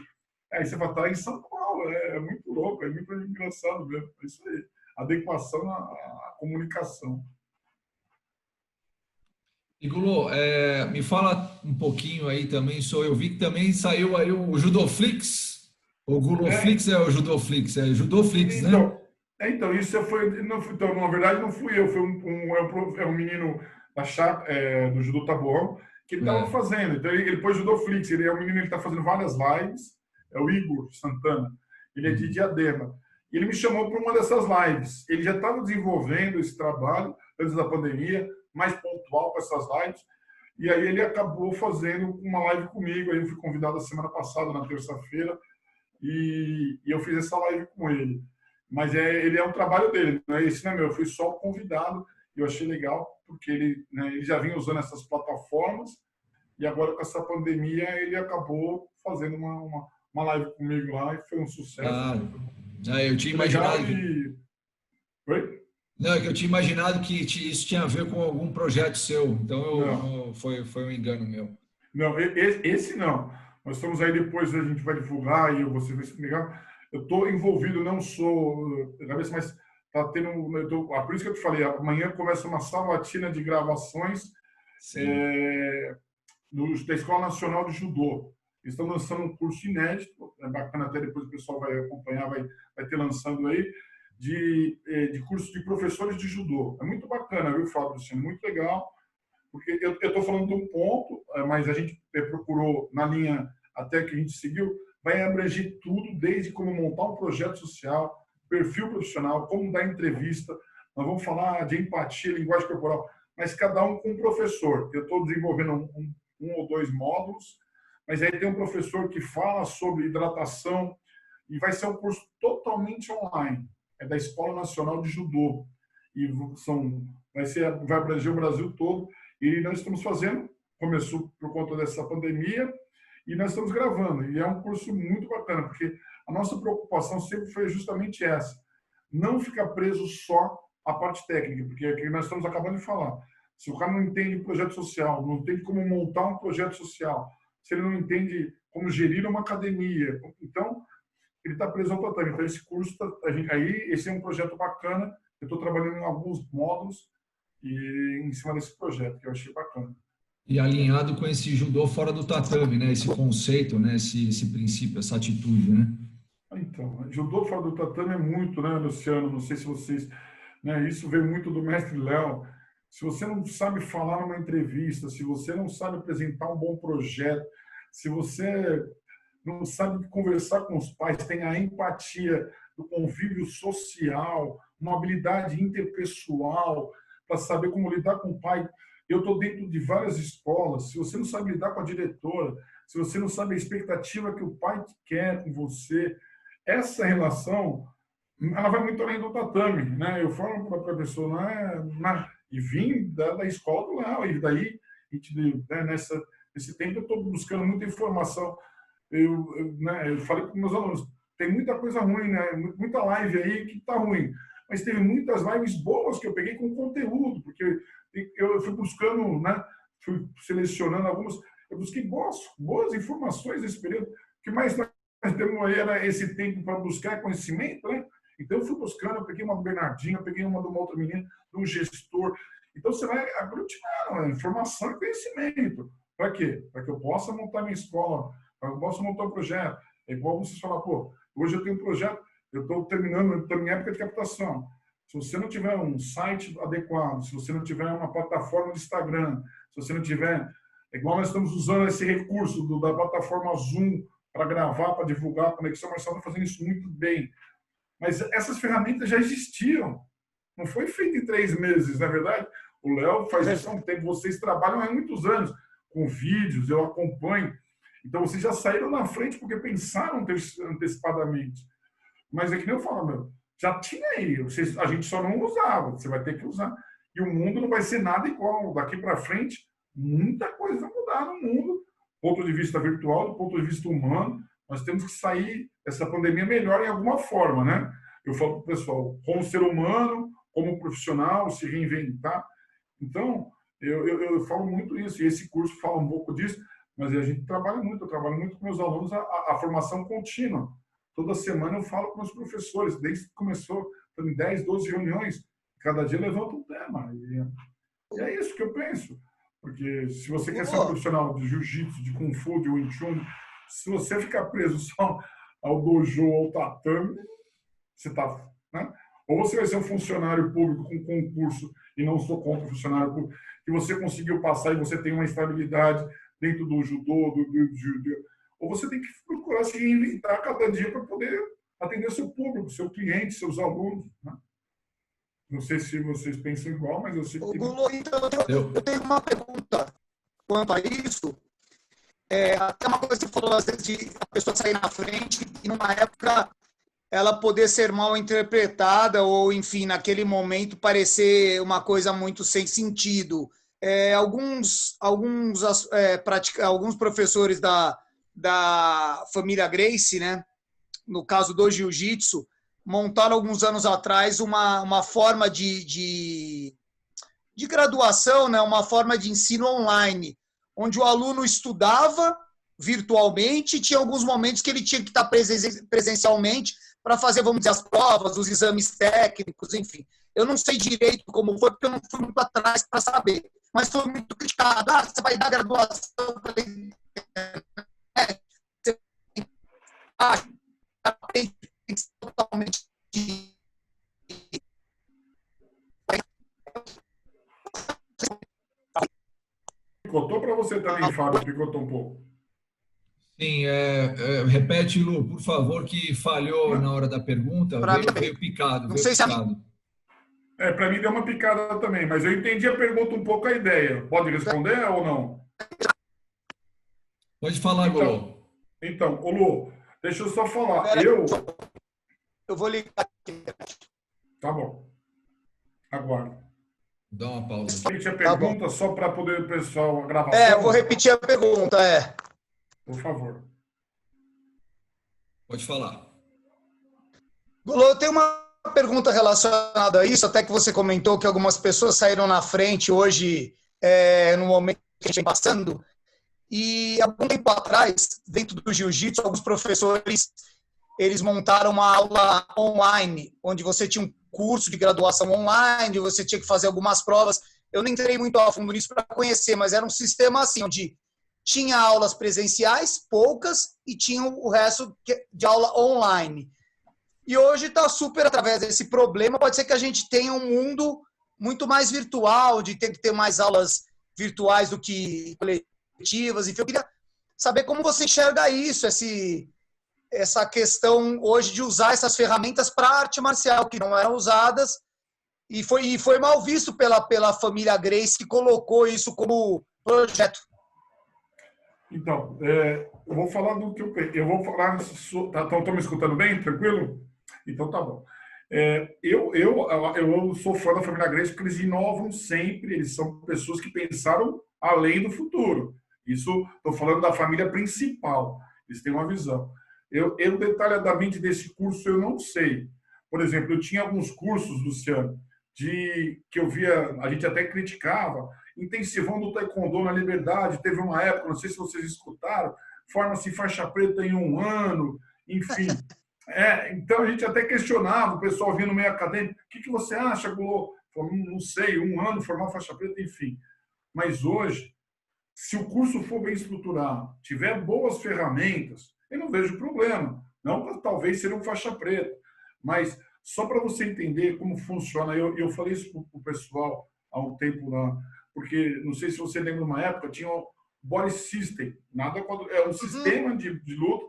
Aí você vai estar em São Paulo, é muito louco, é muito engraçado mesmo. É isso aí. Adequação à comunicação. E Gulô, me fala um pouquinho aí também, eu vi que também saiu aí o Judoflix, o Guloflix é o Judoflix, é Judoflix, né? Então isso foi, então, na verdade não fui eu, foi um menino da chapa, do Judô Taboão, que ele estava fazendo. Então ele pôs Judoflix, ele é um menino que está fazendo várias lives, é o Igor Santana, ele é de Diadema. E ele me chamou para uma dessas lives. Ele já estava desenvolvendo esse trabalho antes da pandemia, mais pontual com essas lives. E aí ele acabou fazendo uma live comigo. Aí eu fui convidado a semana passada, na terça-feira, e eu fiz essa live com ele. Mas ele é um trabalho dele, não é esse, não é meu. Eu fui só convidado e eu achei legal, porque ele já vinha usando essas plataformas e agora com essa pandemia ele acabou fazendo uma live comigo lá e foi um sucesso. Eu tinha imaginado Oi? Não, é que eu tinha imaginado que isso tinha a ver com algum projeto seu, então foi um engano meu. Não, esse não. Nós estamos aí, depois a gente vai divulgar e você vai se ligar. Eu estou envolvido, não sou cabeça, mas está tendo... por isso que eu te falei, amanhã começa uma sabatina de gravações da Escola Nacional de Judô. Eles estão lançando um curso inédito, é bacana, até depois o pessoal vai acompanhar, vai ter lançando aí, de curso de professores de judô. É muito bacana, viu, Fábio? Assim, muito legal, porque eu estou falando de um ponto, mas a gente procurou, na linha até que a gente seguiu, vai abranger tudo, desde como montar um projeto social, perfil profissional, como dar entrevista. Nós vamos falar de empatia, linguagem corporal, mas cada um com um professor. Eu estou desenvolvendo um ou dois módulos, mas aí tem um professor que fala sobre hidratação e vai ser um curso totalmente online. É da Escola Nacional de Judô. E vai abranger o Brasil todo. E nós estamos fazendo, começou por conta dessa pandemia, e nós estamos gravando. E é um curso muito bacana, porque a nossa preocupação sempre foi justamente essa. Não ficar preso só à parte técnica, porque é que nós estamos acabando de falar. Se o cara não entende projeto social, não entende como montar um projeto social, se ele não entende como gerir uma academia, então ele está preso ao tatame. Então esse curso, esse é um projeto bacana. Eu estou trabalhando em alguns módulos e em cima desse projeto, que eu achei bacana. E alinhado com esse judô fora do tatame, né? Esse conceito, né? Esse princípio, essa atitude, né? Então, judô fora do tatame é muito, né, Luciano? Não sei se vocês... Né, isso veio muito do mestre Léo. se você não sabe falar numa entrevista, se você não sabe apresentar um bom projeto, se você não sabe conversar com os pais, tem a empatia do convívio social, uma habilidade interpessoal para saber como lidar com o pai. Eu estou dentro de várias escolas. Se você não sabe lidar com a diretora, se você não sabe a expectativa que o pai quer com você, essa relação, ela vai muito além do tatame, né? Eu falo para a pessoa, e vim da escola do Léo, e daí, nesse tempo, eu estou buscando muita informação. Eu falei com meus alunos, tem muita coisa ruim, né? Muita live aí que está ruim, mas teve muitas lives boas que eu peguei com conteúdo, porque eu fui buscando, né? Fui selecionando algumas, eu busquei boas informações nesse período. O que mais nós temos aí era esse tempo para buscar conhecimento, né? Então eu fui buscando, eu peguei uma do Bernardinho, eu peguei uma de uma outra menina, de um gestor. Então você vai aglutinar informação e conhecimento. Para quê? Para que eu possa montar minha escola, para que eu possa montar um projeto. É igual vocês falar, pô, hoje eu tenho um projeto, eu estou terminando, estou em época de captação. Se você não tiver um site adequado, se você não tiver uma plataforma de Instagram, se você não tiver... É igual nós estamos usando esse recurso da plataforma Zoom para gravar, para divulgar, a Conexão Marcial está fazendo isso muito bem. Mas essas ferramentas já existiam. Não foi feito em 3 meses, na verdade. O Léo faz isso há um tempo. Vocês trabalham há muitos anos com vídeos, eu acompanho. Então, vocês já saíram na frente porque pensaram antecipadamente. Mas é que nem eu falo, já tinha aí. A gente só não usava. Você vai ter que usar. E o mundo não vai ser nada igual. Daqui para frente, muita coisa vai mudar no mundo. Do ponto de vista virtual, do ponto de vista humano. Nós temos que sair dessa pandemia melhor em alguma forma, né? Eu falo para o pessoal, como ser humano, como profissional, se reinventar. Então, eu falo muito isso, e esse curso fala um pouco disso, mas a gente trabalha muito, eu trabalho muito com meus alunos a formação contínua. Toda semana eu falo com os professores, desde que começou, em 10, 12 reuniões, cada dia levanta um tema. E é isso que eu penso. Porque se você quer ser um profissional de jiu-jitsu, de kung fu, de wing chun, se você ficar preso só ao dojo ou ao tatame, você está... Né? Ou você vai ser um funcionário público com concurso, e não sou contra o funcionário público, que você conseguiu passar e você tem uma estabilidade dentro do judô, do judô. Ou você tem que procurar se reinventar cada dia para poder atender seu público, seu cliente, seus alunos. Né? Não sei se vocês pensam igual, mas eu sei que... Então, eu tenho uma pergunta quanto a isso. Até uma coisa que você falou, às vezes, de a pessoa sair na frente e, numa época, ela poder ser mal interpretada ou, enfim, naquele momento, parecer uma coisa muito sem sentido. Alguns professores da família Gracie, né, no caso do jiu-jitsu, montaram alguns anos atrás uma forma de graduação, né, uma forma de ensino online, onde o aluno estudava virtualmente e tinha alguns momentos que ele tinha que estar presencialmente para fazer, vamos dizer, as provas, os exames técnicos, enfim. Eu não sei direito como foi, porque eu não fui muito atrás para saber, mas foi muito criticado. Você vai dar graduação pela internet, você tem que ser totalmente... Picotou para você também, Fábio, picotou um pouco. Sim, repete, Lu, por favor, que falhou na hora da pergunta, veio picado. Não sei se para mim deu uma picada também, mas eu entendi a pergunta um pouco, a ideia. Pode responder ou não? Pode falar, Lu. Então, Lu, deixa eu só falar. Eu vou ligar aqui. Tá bom. Aguardo. Dá uma pausa. Repete a pergunta só para poder o pessoal gravar. Eu vou repetir a pergunta, Por favor. Pode falar. Gulô, eu tenho uma pergunta relacionada a isso, até que você comentou que algumas pessoas saíram na frente hoje, no momento que a gente vem passando, e há algum tempo atrás, dentro do jiu-jitsu, alguns professores eles montaram uma aula online, onde você tinha um curso de graduação online, você tinha que fazer algumas provas. Eu não entrei muito a fundo nisso para conhecer, mas era um sistema assim, onde tinha aulas presenciais, poucas, e tinha o resto de aula online. E hoje está super através desse problema. Pode ser que a gente tenha um mundo muito mais virtual, de ter que ter mais aulas virtuais do que coletivas. Enfim, eu queria saber como você enxerga isso, essa questão hoje de usar essas ferramentas para arte marcial, que não eram usadas, e foi mal visto pela família Gracie, que colocou isso como projeto. Então, eu vou falar do que eu vou falar. Estão me escutando bem? Tranquilo? Então, tá bom. Eu sou fã da família Gracie porque eles inovam sempre, eles são pessoas que pensaram além do futuro. Isso, estou falando da família principal, eles têm uma visão. Eu detalhadamente desse curso eu não sei. Por exemplo, eu tinha alguns cursos, Luciano, que eu via, a gente até criticava, intensivão do taekwondo na Liberdade, teve uma época, não sei se vocês escutaram, forma-se faixa preta em 1 ano, enfim. Então a gente até questionava, o pessoal vinha no meio acadêmico, o que você acha, Gulô? Não sei, 1 ano, formar faixa preta, enfim. Mas hoje, se o curso for bem estruturado, tiver boas ferramentas, eu não vejo problema. Não, talvez seja um faixa preta, mas só para você entender como funciona, eu falei isso para o pessoal há um tempo lá, porque não sei se você lembra, numa época tinha o Body System, é um sistema de luta.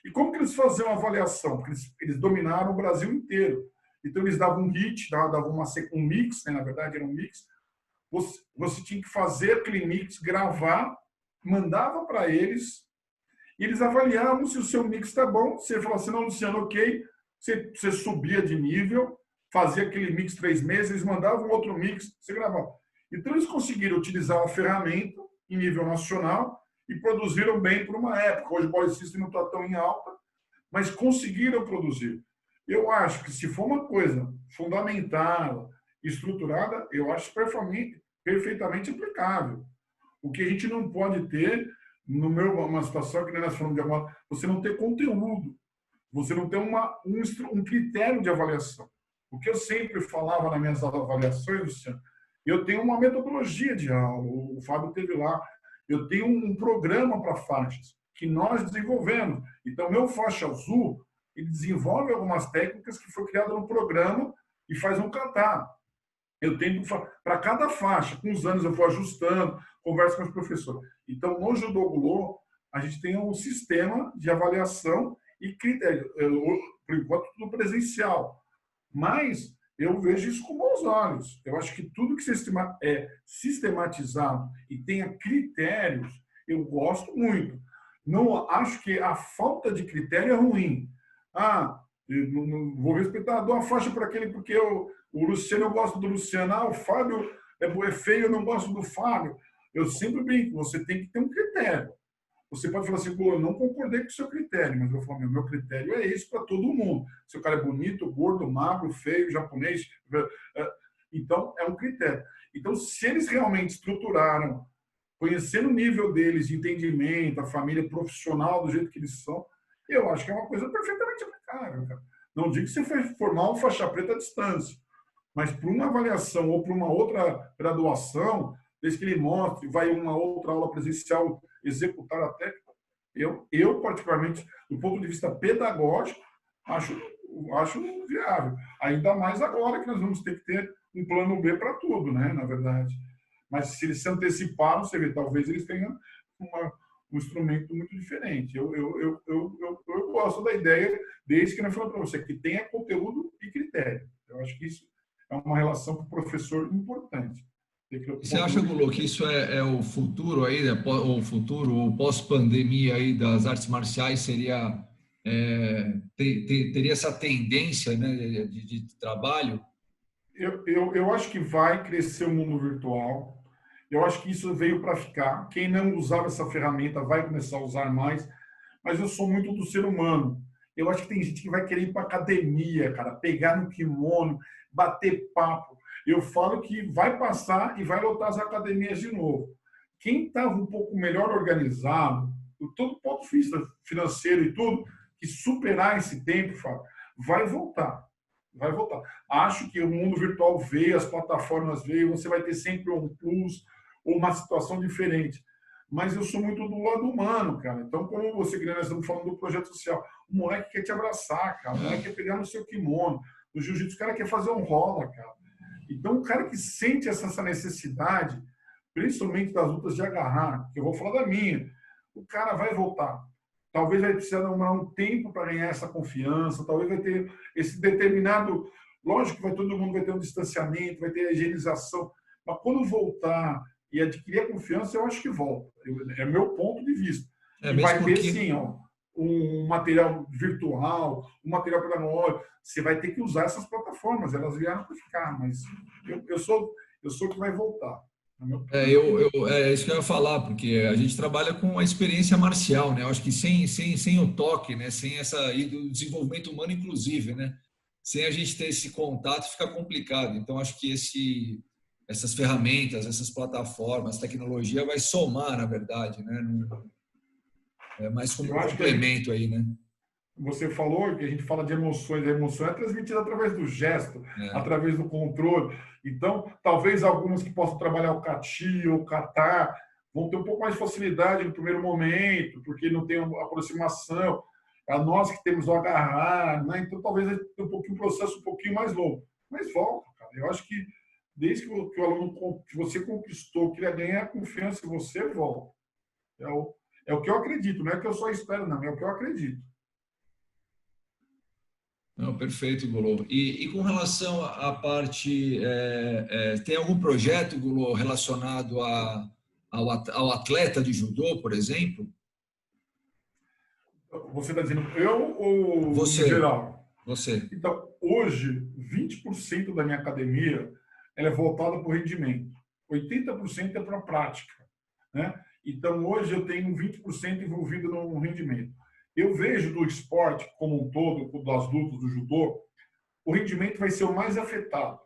E como que eles faziam a avaliação? Porque eles dominaram o Brasil inteiro. Então eles davam um hit, davam um mix, né? Na verdade era um mix. Você tinha que fazer aquele mix, gravar, mandava para eles, e eles avaliavam se o seu mix está bom. Você falava assim, não, Luciano, ok. Você subia de nível, fazia aquele mix 3 meses, eles mandavam outro mix, você gravava. Então, eles conseguiram utilizar a ferramenta em nível nacional e produziram bem por uma época. Hoje o Body System não está tão em alta, mas conseguiram produzir. Eu acho que se for uma coisa fundamentada, estruturada, eu acho perfeitamente aplicável. O que a gente não pode ter, uma situação que nós falamos de agora, você não ter conteúdo. Você não tem um critério de avaliação. O que eu sempre falava nas minhas avaliações, Luciano, eu tenho uma metodologia de aula, o Fábio teve lá, eu tenho um programa para faixas que nós desenvolvemos. Então, meu faixa azul, ele desenvolve algumas técnicas que foi criada no programa e faz um kata. Eu tenho para cada faixa, com os anos eu vou ajustando, converso com os professores. Então, no Judô Gulô, a gente tem um sistema de avaliação e critério, por enquanto, tudo presencial. Mas eu vejo isso com bons olhos. Eu acho que tudo que é sistematizado e tenha critérios, eu gosto muito. Não acho que a falta de critério é ruim. Eu não vou respeitar, dou uma faixa para aquele porque o Luciano, eu gosto do Luciano. O Fábio é feio, eu não gosto do Fábio. Eu sempre brinco, você tem que ter um critério. Você pode falar assim, eu não concordei com o seu critério, mas eu vou falar, meu critério é esse para todo mundo. Se o cara é bonito, gordo, magro, feio, japonês. Então, é um critério. Então, se eles realmente estruturaram, conhecendo o nível deles de entendimento, a família profissional do jeito que eles são, eu acho que é uma coisa perfeitamente aplicável. Cara. Não digo que você vai formar um faixa preta à distância, mas para uma avaliação ou para uma outra graduação, desde que ele mostre, vai uma outra aula presencial executar a técnica, eu particularmente, do ponto de vista pedagógico, acho viável. Ainda mais agora que nós vamos ter que ter um plano B para tudo, né, na verdade. Mas se eles se anteciparam, você vê, talvez eles tenham um instrumento muito diferente. Eu gosto da ideia, desde que nós falamos para você, que tenha conteúdo e critério. Eu acho que isso é uma relação com o professor importante. Você acha, Gulô, que isso é o futuro aí, o pós-pandemia aí das artes marciais seria teria essa tendência, né, de trabalho? Eu acho que vai crescer o mundo virtual. Eu acho que isso veio para ficar. Quem não usava essa ferramenta vai começar a usar mais. Mas eu sou muito do ser humano. Eu acho que tem gente que vai querer ir para academia, cara, pegar no kimono, bater papo. Eu falo que vai passar e vai lotar as academias de novo. Quem estava um pouco melhor organizado, do todo ponto de vista financeiro e tudo, que superar esse tempo, Fábio, vai voltar. Vai voltar. Acho que o mundo virtual veio, as plataformas veio, você vai ter sempre um plus ou uma situação diferente. Mas eu sou muito do lado humano, cara. Então, como você, nós estamos falando do projeto social, o moleque quer te abraçar, cara. O moleque quer pegar no seu kimono. No jiu-jitsu, o cara quer fazer um rola, cara. Então, o cara que sente essa necessidade, principalmente das lutas de agarrar, que eu vou falar da minha, o cara vai voltar. Talvez vai precisar demorar um tempo para ganhar essa confiança, talvez vai ter esse determinado... Lógico que todo mundo vai ter um distanciamento, vai ter a higienização, mas quando voltar e adquirir a confiança, eu acho que volta. É meu ponto de vista. E vai ter, sim, ó, um material virtual, um material pedagógico. Você vai ter que usar essas plataformas, elas vieram para ficar, mas eu sou o que vai voltar. É isso que eu ia falar, porque a gente trabalha com a experiência marcial, né? Eu acho que sem o toque, né? Sem e do desenvolvimento humano, inclusive, né? Sem a gente ter esse contato, fica complicado. Então, acho que essas ferramentas, essas plataformas, tecnologia vai somar, na verdade, né? É mais como um complemento aí, né? Você falou que a gente fala de emoções. A emoção é transmitida através do gesto, através do controle. Então, talvez algumas que possam trabalhar o CATI ou o CATAR vão ter um pouco mais de facilidade no primeiro momento, porque não tem aproximação. A nós que temos o agarrar, né? Então talvez tenha um processo um pouquinho mais longo. Mas volta, cara. Eu acho que desde que o aluno, que você conquistou, queria ganhar confiança em você, volta. É o que eu acredito, não é que eu só espero, não, é o que eu acredito. Não, perfeito, Golô. E com relação à parte, tem algum projeto, Golô, relacionado ao atleta de judô, por exemplo? Você está dizendo eu ou você, no geral? Você. Então, hoje, 20% da minha academia ela é voltada para o rendimento. 80% é para a prática, né? Então, hoje eu tenho 20% envolvido no rendimento. Eu vejo do esporte como um todo, das lutas do judô, o rendimento vai ser o mais afetado.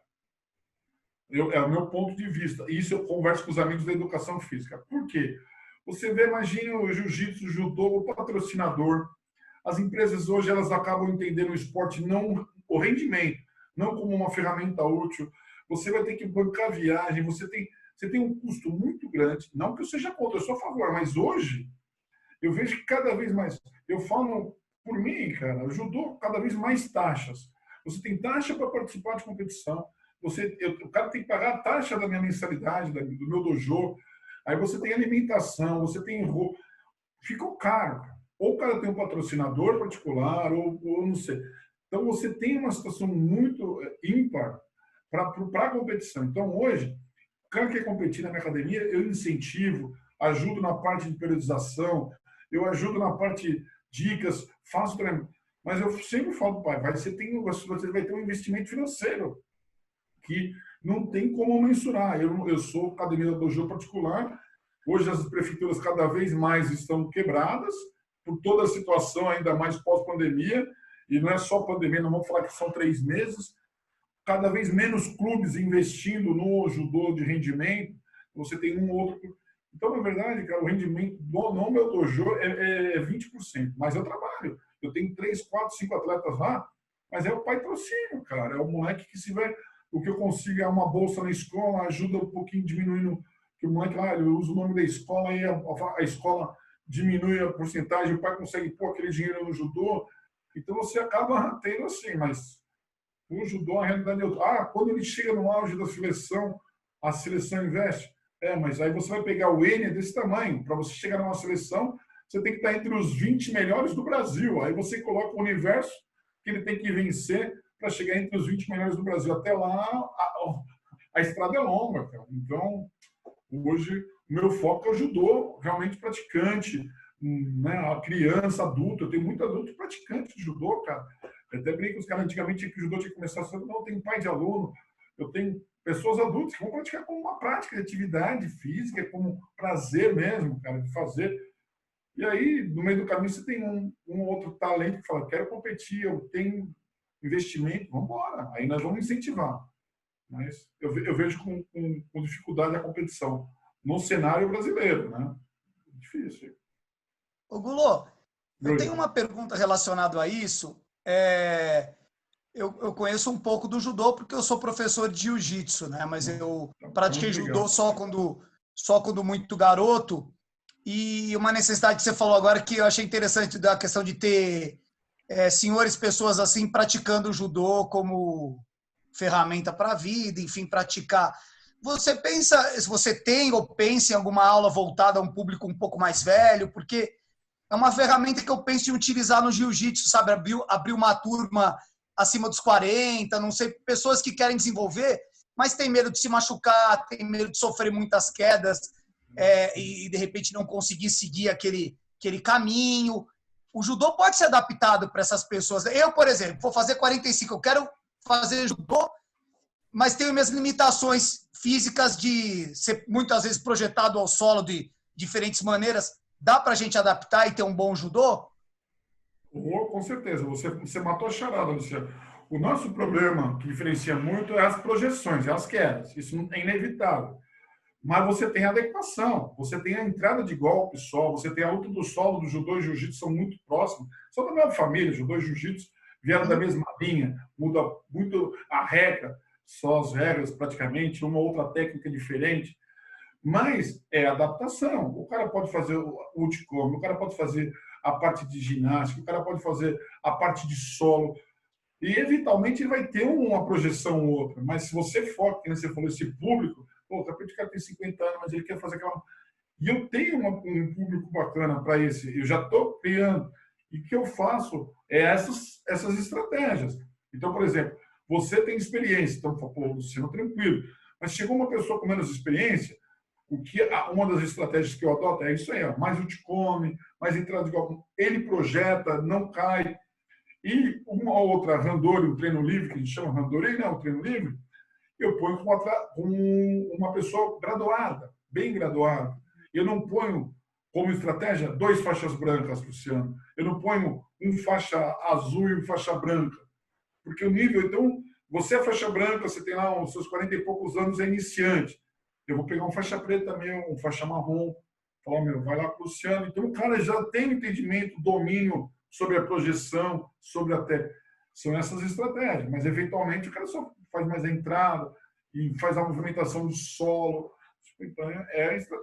É o meu ponto de vista. Isso eu converso com os amigos da educação física. Por quê? Você vê, imagina o jiu-jitsu, o judô, o patrocinador. As empresas hoje elas acabam entendendo o esporte, não o rendimento, não como uma ferramenta útil. Você vai ter que bancar viagem, você tem um custo muito grande. Não que eu seja contra, eu sou a favor, mas hoje eu vejo que cada vez mais, eu falo por mim, cara, o judô cada vez mais taxas. Você tem taxa para participar de competição, o cara tem que pagar a taxa da minha mensalidade, do meu dojo, aí você tem alimentação, você tem roupa, ficou caro, cara. Ou o cara tem um patrocinador particular, ou não sei. Então você tem uma situação muito ímpar para a competição. Então hoje, o cara que quer competir na minha academia, eu incentivo, ajudo na parte de periodização, eu ajudo na parte dicas, faço treino. Mas eu sempre falo, pai, você vai ter um investimento financeiro que não tem como mensurar. Eu sou academia do dojo particular. Hoje as prefeituras cada vez mais estão quebradas por toda a situação, ainda mais pós-pandemia. E não é só pandemia, não vamos falar que são 3 meses. Cada vez menos clubes investindo no judô de rendimento. Você tem um outro. Então, na verdade, cara, o rendimento no meu dojo é 20%. Mas eu trabalho. Eu tenho 3, 4, 5 atletas lá, mas é o patrocínio, cara. É o moleque que se vai... O que eu consigo é uma bolsa na escola, ajuda um pouquinho diminuindo, que o moleque lá, ele usa o nome da escola e a escola diminui a porcentagem, o pai consegue pôr aquele dinheiro no judô. Então você acaba tendo assim, mas o judô, a realidade é outra. Quando ele chega no auge da seleção, a seleção investe. Mas aí você vai pegar o N desse tamanho. Para você chegar numa seleção, você tem que estar entre os 20 melhores do Brasil. Aí você coloca o universo que ele tem que vencer para chegar entre os 20 melhores do Brasil. Até lá, a estrada é longa, cara. Então, hoje, o meu foco é o judô, realmente praticante, né? A criança, adulto. Eu tenho muito adulto praticante de judô, cara. Eu até brinco, os caras antigamente que o judô tinha que começar a... Não, eu tenho pai de aluno, eu tenho pessoas adultas que vão praticar como uma prática de atividade física, como prazer mesmo, cara, de fazer. E aí, no meio do caminho, você tem um outro talento que fala, quero competir, eu tenho investimento, vamos embora. Aí nós vamos incentivar. Mas eu vejo com dificuldade a competição no cenário brasileiro, né? Difícil. Ô, Gulô, eu tenho uma pergunta relacionada a isso. Eu conheço um pouco do judô porque eu sou professor de jiu-jitsu, né? Mas eu pratiquei judô só quando muito garoto. E uma necessidade que você falou agora que eu achei interessante da questão de ter senhores, pessoas assim praticando judô como ferramenta para a vida, enfim, praticar. Você pensa, se você tem ou pensa em alguma aula voltada a um público um pouco mais velho, porque é uma ferramenta que eu penso em utilizar no jiu-jitsu, sabe? Abrir uma turma acima dos 40, não sei, pessoas que querem desenvolver, mas tem medo de se machucar, tem medo de sofrer muitas quedas e de repente não conseguir seguir aquele caminho. O judô pode ser adaptado para essas pessoas. Eu, por exemplo, vou fazer 45, eu quero fazer judô, mas tenho minhas limitações físicas de ser muitas vezes projetado ao solo de diferentes maneiras. Dá para a gente adaptar e ter um bom judô? Com certeza. Você matou a charada, Luciano. O nosso problema, que diferencia muito, é as projeções, é as quedas. Isso é inevitável. Mas você tem a adequação, você tem a entrada de golpe só, você tem a luta do solo do judô e jiu-jitsu, são muito próximos. São da mesma família, judô e jiu-jitsu vieram da mesma linha, muda muito a regra, só as regras praticamente, uma outra técnica diferente. Mas é adaptação. O cara pode fazer o ulticome, o cara pode fazer a parte de ginástica, o cara pode fazer a parte de solo. E, eventualmente, ele vai ter uma projeção ou outra. Mas se você foca, como você falou, esse público, o cara tem 50 anos, mas ele quer fazer aquela... E eu tenho um público bacana para esse. Eu já estou criando. E o que eu faço é essas estratégias. Então, por exemplo, você tem experiência. Então, pô, Luciano, tranquilo. Mas chegou uma pessoa com menos experiência, uma das estratégias que eu adoto é isso aí, ó, mais ulticome, mais entrada de golpe. Ele projeta, não cai. E uma outra randori, um treino livre, que a gente chama randori, né, o treino livre, eu ponho com uma pessoa graduada, bem graduada. Eu não ponho como estratégia 2 faixas brancas, Luciano. Eu não ponho um faixa azul e um faixa branca. Porque o nível, então, você é faixa branca, você tem lá os seus 40 e poucos anos, é iniciante. Eu vou pegar um faixa preta mesmo, um faixa marrom, falar, vai lá com o Luciano. Então, o cara já tem entendimento, domínio sobre a projeção, sobre a técnica. São essas estratégias, mas, eventualmente, o cara só faz mais a entrada e faz a movimentação do solo. Então,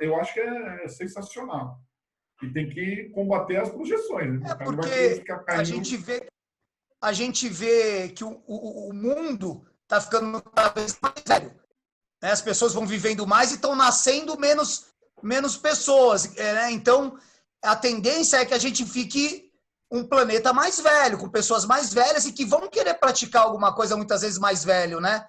eu acho que é sensacional. E tem que combater as projeções. Né? Porque a gente vê que o mundo está ficando cada vez mais velho. As pessoas vão vivendo mais e estão nascendo menos pessoas. Né? Então, a tendência é que a gente fique um planeta mais velho, com pessoas mais velhas e que vão querer praticar alguma coisa muitas vezes mais velho, né?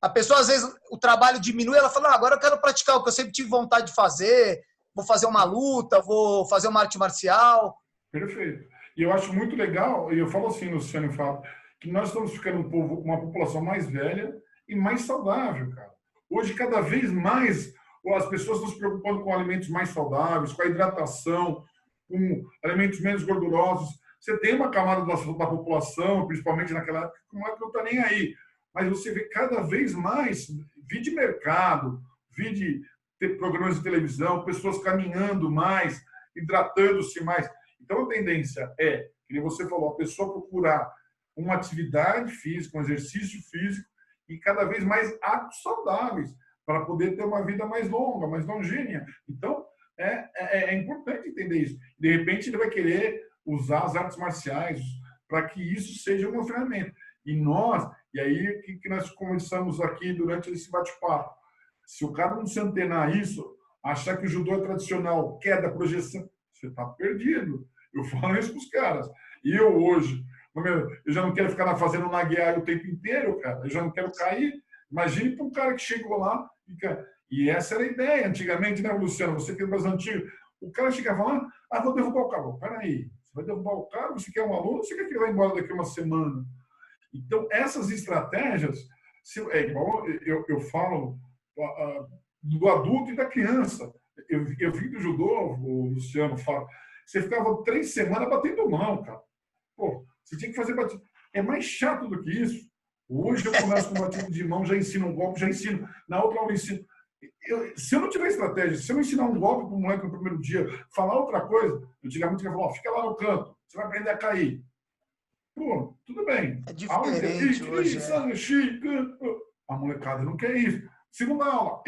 A pessoa, às vezes, o trabalho diminui, ela fala, agora eu quero praticar o que eu sempre tive vontade de fazer, vou fazer uma luta, vou fazer uma arte marcial. Perfeito. E eu acho muito legal, e eu falo assim, Luciano e Fábio, que nós estamos ficando uma população mais velha e mais saudável, cara. Hoje, cada vez mais, as pessoas estão se preocupando com alimentos mais saudáveis, com a hidratação, com alimentos menos gordurosos. Você tem uma camada da população, principalmente naquela época, que não está nem aí. Mas você vê cada vez mais, vi de mercado, vi de ter programas de televisão, pessoas caminhando mais, hidratando-se mais. Então, a tendência é, como você falou, a pessoa procurar uma atividade física, um exercício físico, e cada vez mais hábitos saudáveis, para poder ter uma vida mais longa, mais longínea. Então, é importante entender isso. De repente, ele vai querer usar as artes marciais para que isso seja uma ferramenta. E aí, o que nós conversamos aqui durante esse bate-papo? Se o cara não se antenar a isso, achar que o judô é tradicional, queda, projeção, você está perdido. Eu falo isso para os caras. E eu hoje, eu já não quero ficar fazendo naguear o tempo inteiro, cara. Eu já não quero cair. Imagine para um cara que chegou lá e essa era a ideia antigamente, né, Luciano? Você que é mais antigo. O cara chegava lá, vou derrubar o cara. Peraí, você vai derrubar o cara? Você quer um aluno ou você quer que ele vá embora daqui a uma semana? Então, essas estratégias, é igual eu falo do adulto e da criança. Eu vim do judô, o Luciano fala, você ficava 3 semanas batendo mão, cara. Pô, você tinha que fazer batido. É mais chato do que isso. Hoje eu começo com batido de mão, já ensino um golpe, já ensino. Na outra aula eu ensino. Se eu não tiver estratégia, se eu não ensinar um golpe para o moleque no primeiro dia, falar outra coisa, antigamente eu ia falar, fica lá no canto, você vai aprender a cair. Pô, tudo bem. É diferente hoje. A molecada não quer isso. Segunda aula,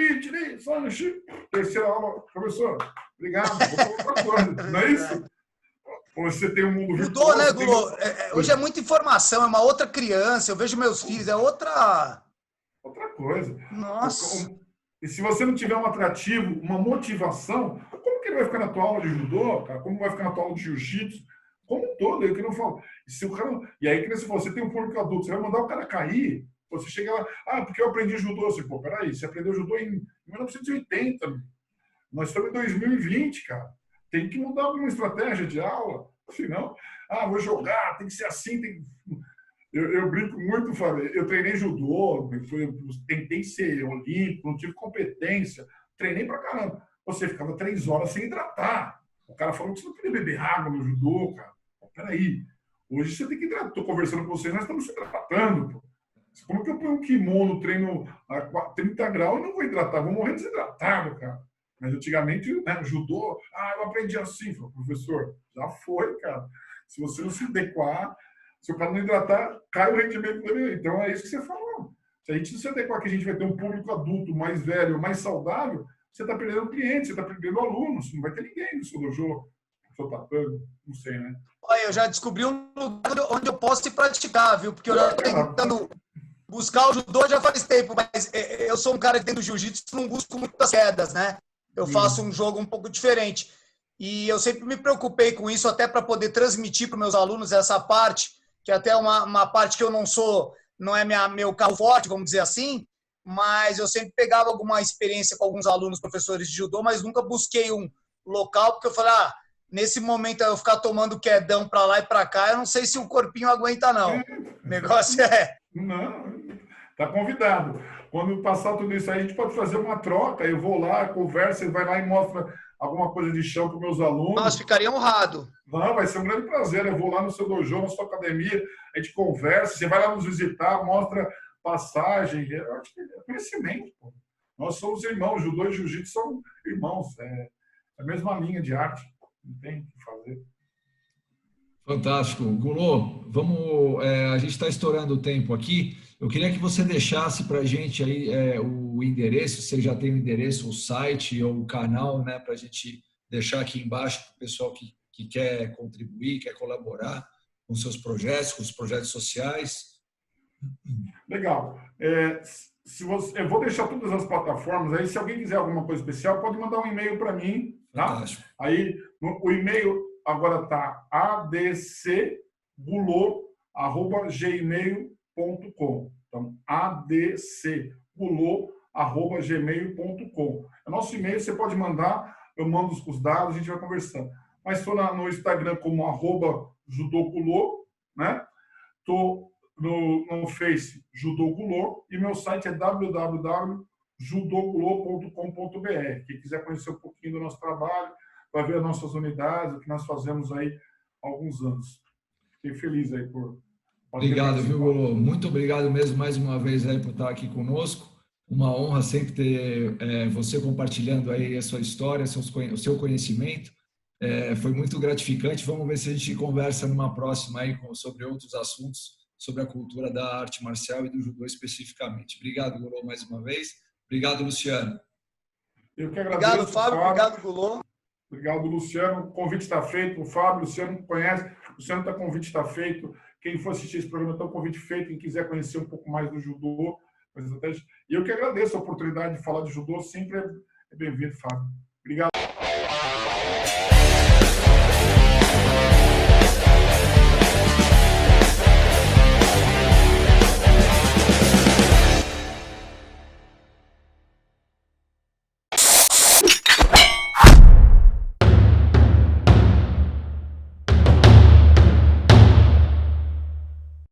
terceira aula, professor, obrigado, vou falar outra coisa. Não é isso? Você tem um mundo virtuoso. Mudou, né, Gulô? Hoje é muita informação, é uma outra criança. Eu vejo meus filhos, é outra. Outra coisa. Nossa. E se você não tiver um atrativo, uma motivação, como que ele vai ficar na tua aula de judô, cara? Como vai ficar na tua aula de jiu-jitsu? Como um todo, eu que não falo. Se o cara, e aí, que você tem um público adulto, você vai mandar o cara cair, você chega lá, porque eu aprendi judô. Você, pô, peraí, você aprendeu judô em 1980, meu. Nós estamos em 2020, cara. Tem que mudar alguma estratégia de aula. Senão, vou jogar, tem que ser assim. Eu brinco muito, Fábio. Eu treinei judô, tentei ser olímpico, não tive competência. Treinei pra caramba. Você ficava 3 horas sem hidratar. O cara falou que você não podia beber água no judô, cara. Peraí. Hoje você tem que hidratar. Estou conversando com vocês, nós estamos se hidratando. Pô. Como que eu ponho um kimono, treino a 30 graus e não vou hidratar? Vou morrer desidratado, cara. Mas antigamente, né, judô, eu aprendi assim. Falei, professor, já foi, cara. Se você não se adequar, se o cara não hidratar, cai o rendimento dele. Então é isso que você falou. Se a gente não se adequar, que a gente vai ter um público adulto mais velho, mais saudável, você está perdendo cliente, você está perdendo alunos, não vai ter ninguém no seu dojo, no seu tatame, não sei, né? Olha, eu já descobri um lugar onde eu posso ir praticar, viu? Porque eu já estou tentando buscar o judô já faz tempo, mas eu sou um cara que tem do jiu-jitsu, não busco muitas quedas, né? Eu faço um jogo um pouco diferente. E eu sempre me preocupei com isso, até para poder transmitir para os meus alunos essa parte, que até é uma parte que eu não é meu carro forte, vamos dizer assim, mas eu sempre pegava alguma experiência com alguns alunos, professores de judô, mas nunca busquei um local, porque eu falei, nesse momento eu ficar tomando quedão para lá e para cá, eu não sei se o corpinho aguenta, não. O negócio é... Não, tá convidado. Quando passar tudo isso aí, a gente pode fazer uma troca, eu vou lá, conversa, ele vai lá e mostra alguma coisa de chão para os meus alunos. Nossa, ficaria honrado. Não, vai ser um grande prazer. Eu vou lá no seu dojo, na sua academia, a gente conversa, você vai lá nos visitar, mostra passagem. Eu acho que é conhecimento. Pô. Nós somos irmãos, judô e jiu-jitsu são irmãos. É a mesma linha de arte. Não tem o que fazer. Fantástico. Gulô, a gente está estourando o tempo aqui. Eu queria que você deixasse para a gente aí o endereço, você já tem o endereço, o site ou o canal, né, para a gente deixar aqui embaixo para o pessoal que quer contribuir, quer colaborar com seus projetos, com os projetos sociais. Legal. Eu vou deixar todas as plataformas aí. Se alguém quiser alguma coisa especial, pode mandar um e-mail para mim. Tá? Fantástico. Aí, o e-mail agora está adcgulo@gmail.com. Então, adcgulo@gmail.com. É nosso e-mail, você pode mandar, eu mando os dados, a gente vai conversando. Mas estou no Instagram como @judogulo, né? Estou no Face Judogulo e meu site é www.judogulo.com.br. Quem quiser conhecer um pouquinho do nosso trabalho, vai ver as nossas unidades, o que nós fazemos aí há alguns anos. Fiquei feliz aí por... Obrigado, viu, Gulô? Muito obrigado mesmo mais uma vez aí por estar aqui conosco. Uma honra sempre ter você compartilhando aí a sua história, o seu conhecimento. Foi muito gratificante. Vamos ver se a gente conversa numa próxima aí sobre outros assuntos, sobre a cultura da arte marcial e do judô especificamente. Obrigado, Gulô, mais uma vez. Obrigado, Luciano. Eu que agradeço. Obrigado, Fábio. Obrigado, Gulô. Obrigado, Luciano. O convite está feito. O Fábio, o Luciano conhece. O Luciano, o convite está feito. Quem for assistir esse programa, está o convite feito. Quem quiser conhecer um pouco mais do judô. E eu que agradeço a oportunidade de falar de judô. Sempre é bem-vindo, Fábio.